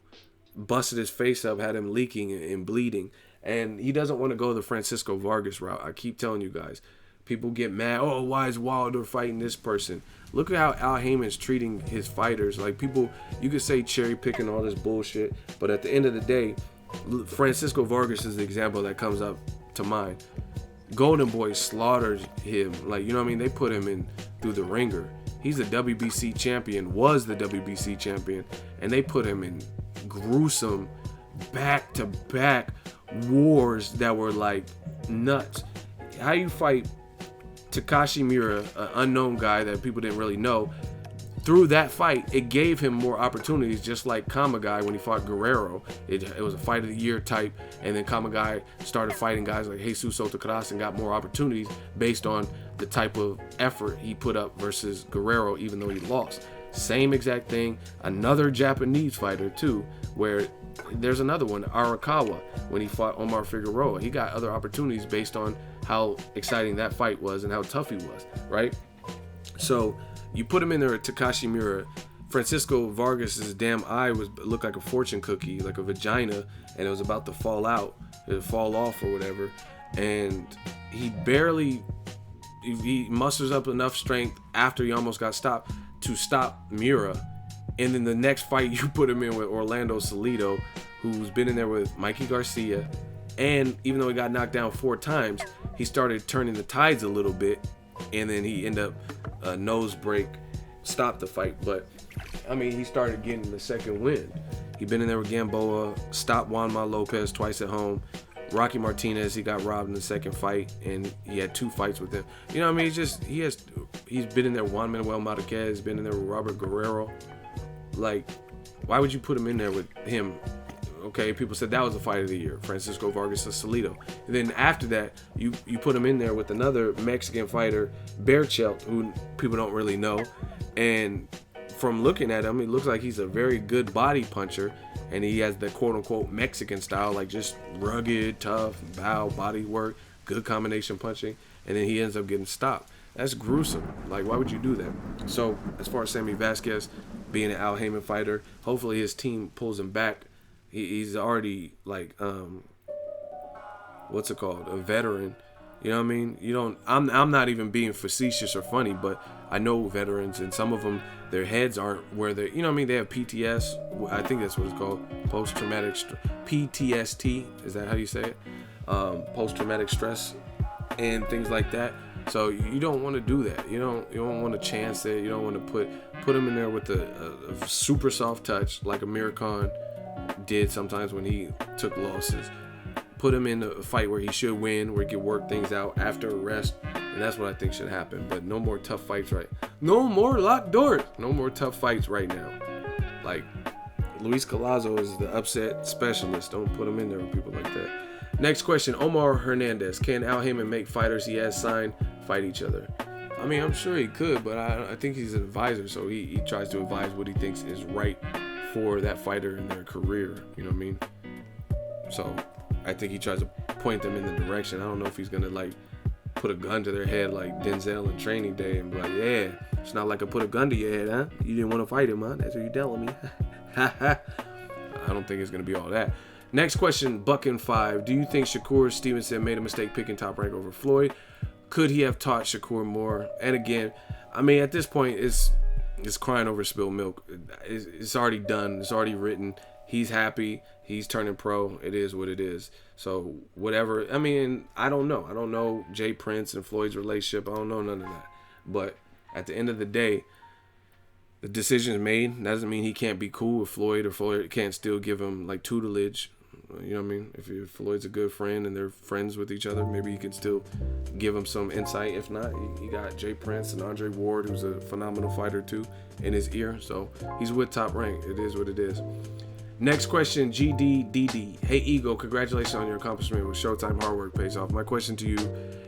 busted his face up, had him leaking and bleeding. And he doesn't want to go the Francisco Vargas route. I keep telling you guys. People get mad, oh, why is Wilder fighting this person? Look at how Al Heyman's treating his fighters. Like, people, you could say cherry picking all this bullshit, but at the end of the day, Francisco Vargas is the example that comes up to mind. Golden Boy slaughtered him. Like, you know what I mean? They put him in through the ringer. He's a WBC champion, was the WBC champion, and they put him in gruesome back-to-back wars that were like nuts. How you fight Takashi Miura, an unknown guy that people didn't really know, through that fight, it gave him more opportunities, just like Kamagai when he fought Guerrero. It was a fight of the year type, and then Kamagai started fighting guys like Jesus Sotocaras and got more opportunities based on the type of effort he put up versus Guerrero, even though he lost. Same exact thing. Another Japanese fighter too, where there's another one, Arakawa, when he fought Omar Figueroa. He got other opportunities based on how exciting that fight was and how tough he was, right? So you put him in there at Takashi Miura, Francisco Vargas's damn eye looked like a fortune cookie, like a vagina, and it was about to fall out, fall off or whatever. And he musters up enough strength after he almost got stopped to stop Miura. And then the next fight, you put him in with Orlando Salido, who's been in there with Mikey Garcia. And even though he got knocked down 4 times, he started turning the tides a little bit. And then he ended up a nose break, stopped the fight. But I mean, he started getting the second win. He'd been in there with Gamboa, stopped Juanma Lopez twice at home. Rocky Martinez, he got robbed in the second fight, and he had 2 fights with him. You know what I mean? He's been in there with Juan Manuel Marquez, been in there with Robert Guerrero. Like, why would you put him in there with him? Okay, people said that was the fight of the year, Francisco Vargas and Salido. And then after that, you put him in there with another Mexican fighter, Berchelt, who people don't really know. And from looking at him, it looks like he's a very good body puncher, and he has the quote-unquote Mexican style, like just rugged, tough, body work, good combination punching, and then he ends up getting stopped. That's gruesome. Like, why would you do that? So, as far as Sammy Vasquez being an Al Haymon fighter, hopefully his team pulls him back. He's already, like, what's it called? A veteran. You know what I mean? I'm not even being facetious or funny, but I know veterans, and some of them, their heads aren't where they, you know what I mean? They have PTS. I think that's what it's called. Post-traumatic PTSD. Is that how you say it? Post-traumatic stress and things like that. So you don't want to do that. You don't want to chance it. You don't want to put him in there with a super soft touch like Amir Khan did sometimes when he took losses. Put him in a fight where he should win, where he can work things out after a rest, and that's what I think should happen. But no more tough fights, right? No more locked doors. No more tough fights right now. Like, Luis Collazo is the upset specialist. Don't put him in there with people like that. Next question, Omar Hernandez. Can Al Haymon make fighters he has signed fight each other? I mean, I'm sure he could, but I think he's an advisor, so he tries to advise what he thinks is right for that fighter in their career. You know what I mean? So I think he tries to point them in the direction. I don't know if he's going to, like, put a gun to their head like Denzel in Training Day and be like, yeah, it's not like I put a gun to your head, huh? You didn't want to fight him, huh? That's what you're telling me. I don't think it's going to be all that. Next question, Buckin5. Do you think Shakur Stevenson made a mistake picking Top Rank over Floyd? Could he have taught Shakur more? And again, I mean, at this point, it's crying over spilled milk. It's already done. It's already written. He's happy. He's turning pro. It is what it is. So whatever. I mean, I don't know. I don't know Jay Prince and Floyd's relationship. I don't know none of that. But at the end of the day, the decision is made. That doesn't mean he can't be cool with Floyd, or Floyd can't still give him like tutelage. You know what I mean? If Floyd's a good friend and they're friends with each other, maybe he can still give him some insight. If not, he got Jay Prince and Andre Ward, who's a phenomenal fighter too, in his ear. So he's with Top Rank. It is what it is. Next question, GDDD. Hey, Ego, congratulations on your accomplishment with Showtime. Hard work pays off. My question to you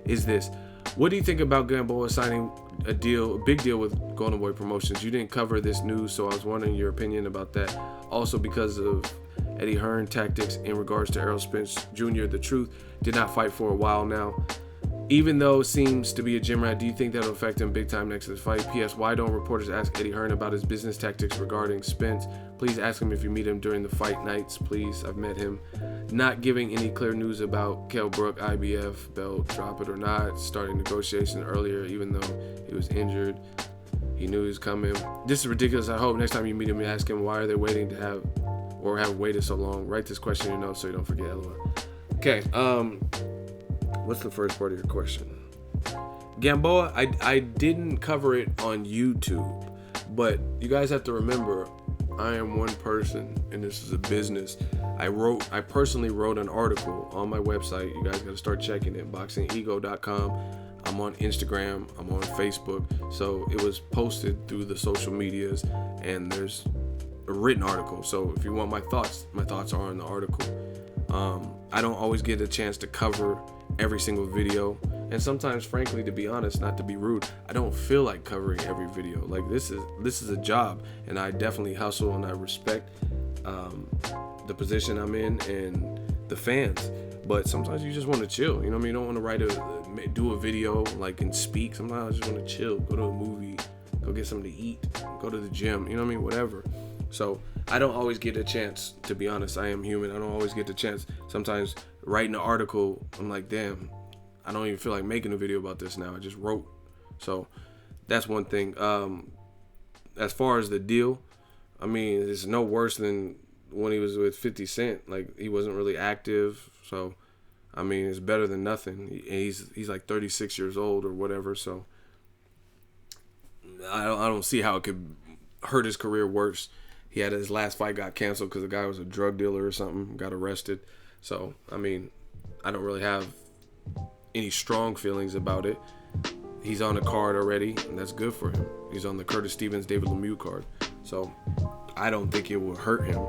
is this. What do you think about Gamboa signing a big deal with Golden Boy Promotions? You didn't cover this news, so I was wondering your opinion about that. Also, because of Eddie Hearn tactics in regards to Errol Spence Jr., the truth did not fight for a while now. Even though it seems to be a gym rat, do you think that will affect him big time next to this fight? P.S. Why don't reporters ask Eddie Hearn about his business tactics regarding Spence? Please ask him if you meet him during the fight nights, please. I've met him. Not giving any clear news about Kell Brook, IBF, belt, drop it or not. Starting negotiations earlier, even though he was injured. He knew he was coming. This is ridiculous. I hope next time you meet him, you ask him why are they waiting to have waited so long. Write this question in your notes so you don't forget. Okay, what's the first part of your question? Gamboa, I didn't cover it on YouTube, but you guys have to remember, I am one person and this is a business. I personally wrote an article on my website. You guys got to start checking it, boxingego.com. I'm on Instagram, I'm on Facebook. So it was posted through the social medias, and there's a written article. So if you want my thoughts are in the article. I don't always get a chance to cover every single video, and sometimes, frankly, to be honest, not to be rude, I don't feel like covering every video. Like, this is a job, and I definitely hustle, and I respect the position I'm in and the fans. But sometimes you just want to chill. You know what I mean? You don't want to do a video like and speak. Sometimes I just want to chill, go to a movie, go get something to eat, go to the gym, you know what I mean, whatever. So I don't always get a chance, to be honest. I am human. I don't always get the chance. Sometimes writing an article, I'm like, damn, I don't even feel like making a video about this now. I just wrote. So that's one thing. As far as the deal, I mean, it's no worse than when he was with 50 Cent. Like, he wasn't really active. So, I mean, it's better than nothing. He's like 36 years old or whatever. So I don't see how it could hurt his career worse. He had his last fight got canceled because the guy was a drug dealer or something, got arrested. So, I mean, I don't really have any strong feelings about it. He's on the card already, and that's good for him. He's on the Curtis Stevens, David Lemieux card. So, I don't think it will hurt him.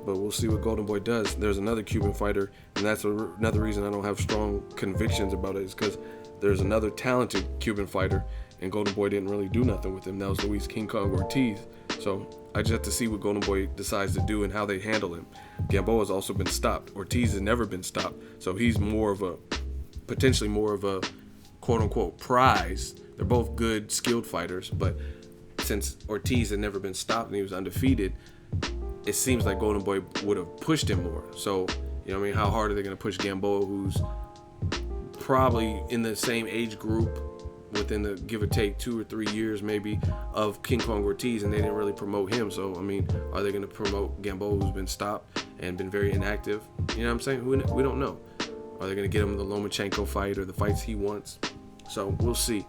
But we'll see what Golden Boy does. There's another Cuban fighter, and that's another reason I don't have strong convictions about it, is because there's another talented Cuban fighter, and Golden Boy didn't really do nothing with him. That was Luis King Kong Ortiz. So I just have to see what Golden Boy decides to do and how they handle him. Gamboa's also been stopped. Ortiz has never been stopped. So he's potentially more of a quote-unquote prize. They're both good, skilled fighters, but since Ortiz had never been stopped and he was undefeated, it seems like Golden Boy would have pushed him more. So, you know what I mean? How hard are they going to push Gamboa, who's probably in the same age group within the give or take 2 or 3 years maybe of King Kong Ortiz, and they didn't really promote him. So, I mean, are they going to promote Gamboa, who's been stopped and been very inactive? You know what I'm saying? We don't know. Are they going to get him the Lomachenko fight or the fights he wants? So, we'll see.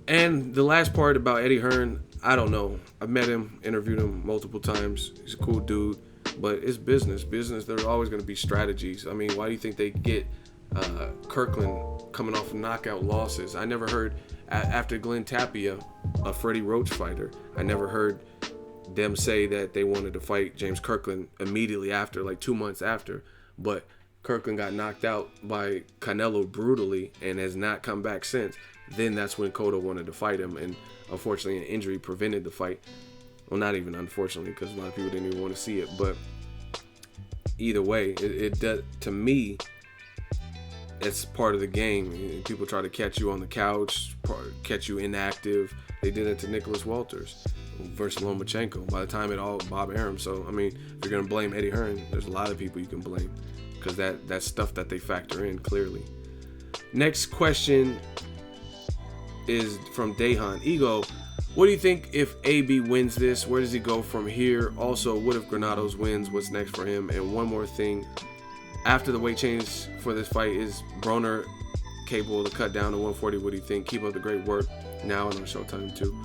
And the last part about Eddie Hearn, I don't know. I've met him, interviewed him multiple times. He's a cool dude, but it's business. There's always going to be strategies. I mean, why do you think they get Kirkland coming off of knockout losses? I never heard, after Glenn Tapia, a Freddie Roach fighter, I never heard them say that they wanted to fight James Kirkland immediately after, like 2 months after. But Kirkland got knocked out by Canelo brutally and has not come back since. Then that's when Cotto wanted to fight him, and unfortunately an injury prevented the fight. Well, not even unfortunately, because a lot of people didn't even want to see it. But either way, it does, to me, it's part of the game. People try to catch you on the couch, catch you inactive. They did it to Nicholas Walters versus Lomachenko. By the time it all Bob Arum. So, I mean, if you're going to blame Eddie Hearn, there's a lot of people you can blame, because that's stuff that they factor in clearly. Next question is from Dehan. Ego, what do you think if AB wins this? Where does he go from here? Also, what if Granados wins? What's next for him? And one more thing. After the weight change for this fight, is Broner capable to cut down to 140? What do you think? Keep up the great work now and on Showtime too.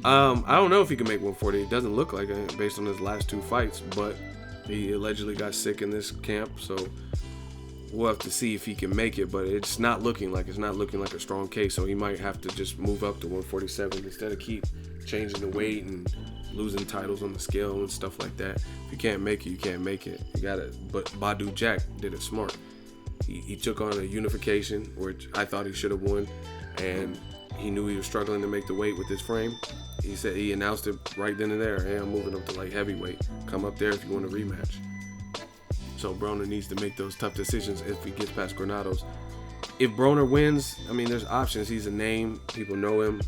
I don't know if he can make 140. It doesn't look like it based on his last 2 fights, but he allegedly got sick in this camp, so we'll have to see if he can make it. But it's not looking like a strong case, so he might have to just move up to 147 instead of keep changing the weight and losing titles on the scale and stuff like that. If you can't make it, you can't make it. You gotta. But Badu Jack did it smart. He took on a unification, which I thought he should have won, and he knew he was struggling to make the weight with his frame. He said, he announced it right then and there. Hey, I'm moving up to like heavyweight. Come up there if you want a rematch. So Broner needs to make those tough decisions if he gets past Granados. If Broner wins, I mean, there's options. He's a name. People know him.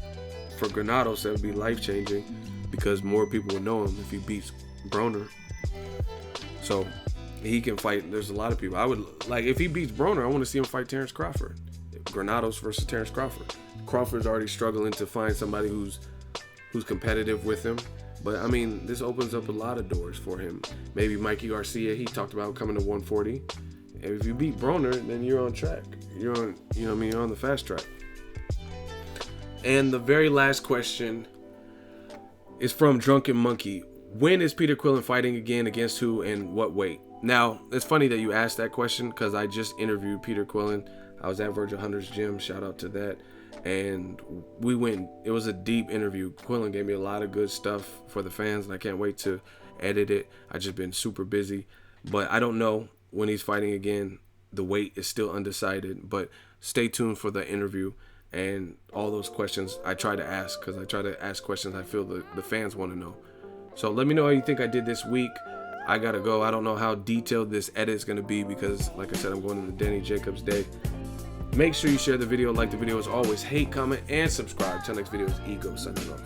For Granados, that would be life-changing because more people would know him if he beats Broner. So he can fight. There's a lot of people. I would like, if he beats Broner, I want to see him fight Terrence Crawford. Granados versus Terrence Crawford. Crawford's already struggling to find somebody who's competitive with him. But, I mean, this opens up a lot of doors for him. Maybe Mikey Garcia, he talked about coming to 140. And if you beat Broner, then you're on track. You're on, you know what I mean, you're on the fast track. And the very last question is from Drunken Monkey. When is Peter Quillen fighting again, against who, and what weight? Now, it's funny that you asked that question because I just interviewed Peter Quillen. I was at Virgil Hunter's gym. Shout out to that. And we went, it was a deep interview. Quillen gave me a lot of good stuff for the fans, and I can't wait to edit it. I've just been super busy. But I don't know when he's fighting again. The weight is still undecided. But stay tuned for the interview and all those questions I try to ask, because I try to ask questions I feel the fans want to know. So let me know how you think I did this week. I gotta go. I don't know how detailed this edit is going to be because, like I said, I'm going to the Danny Jacobs Day. Make sure you share the video, like the video as always, hate, comment, and subscribe. Till next video is Ego signing off.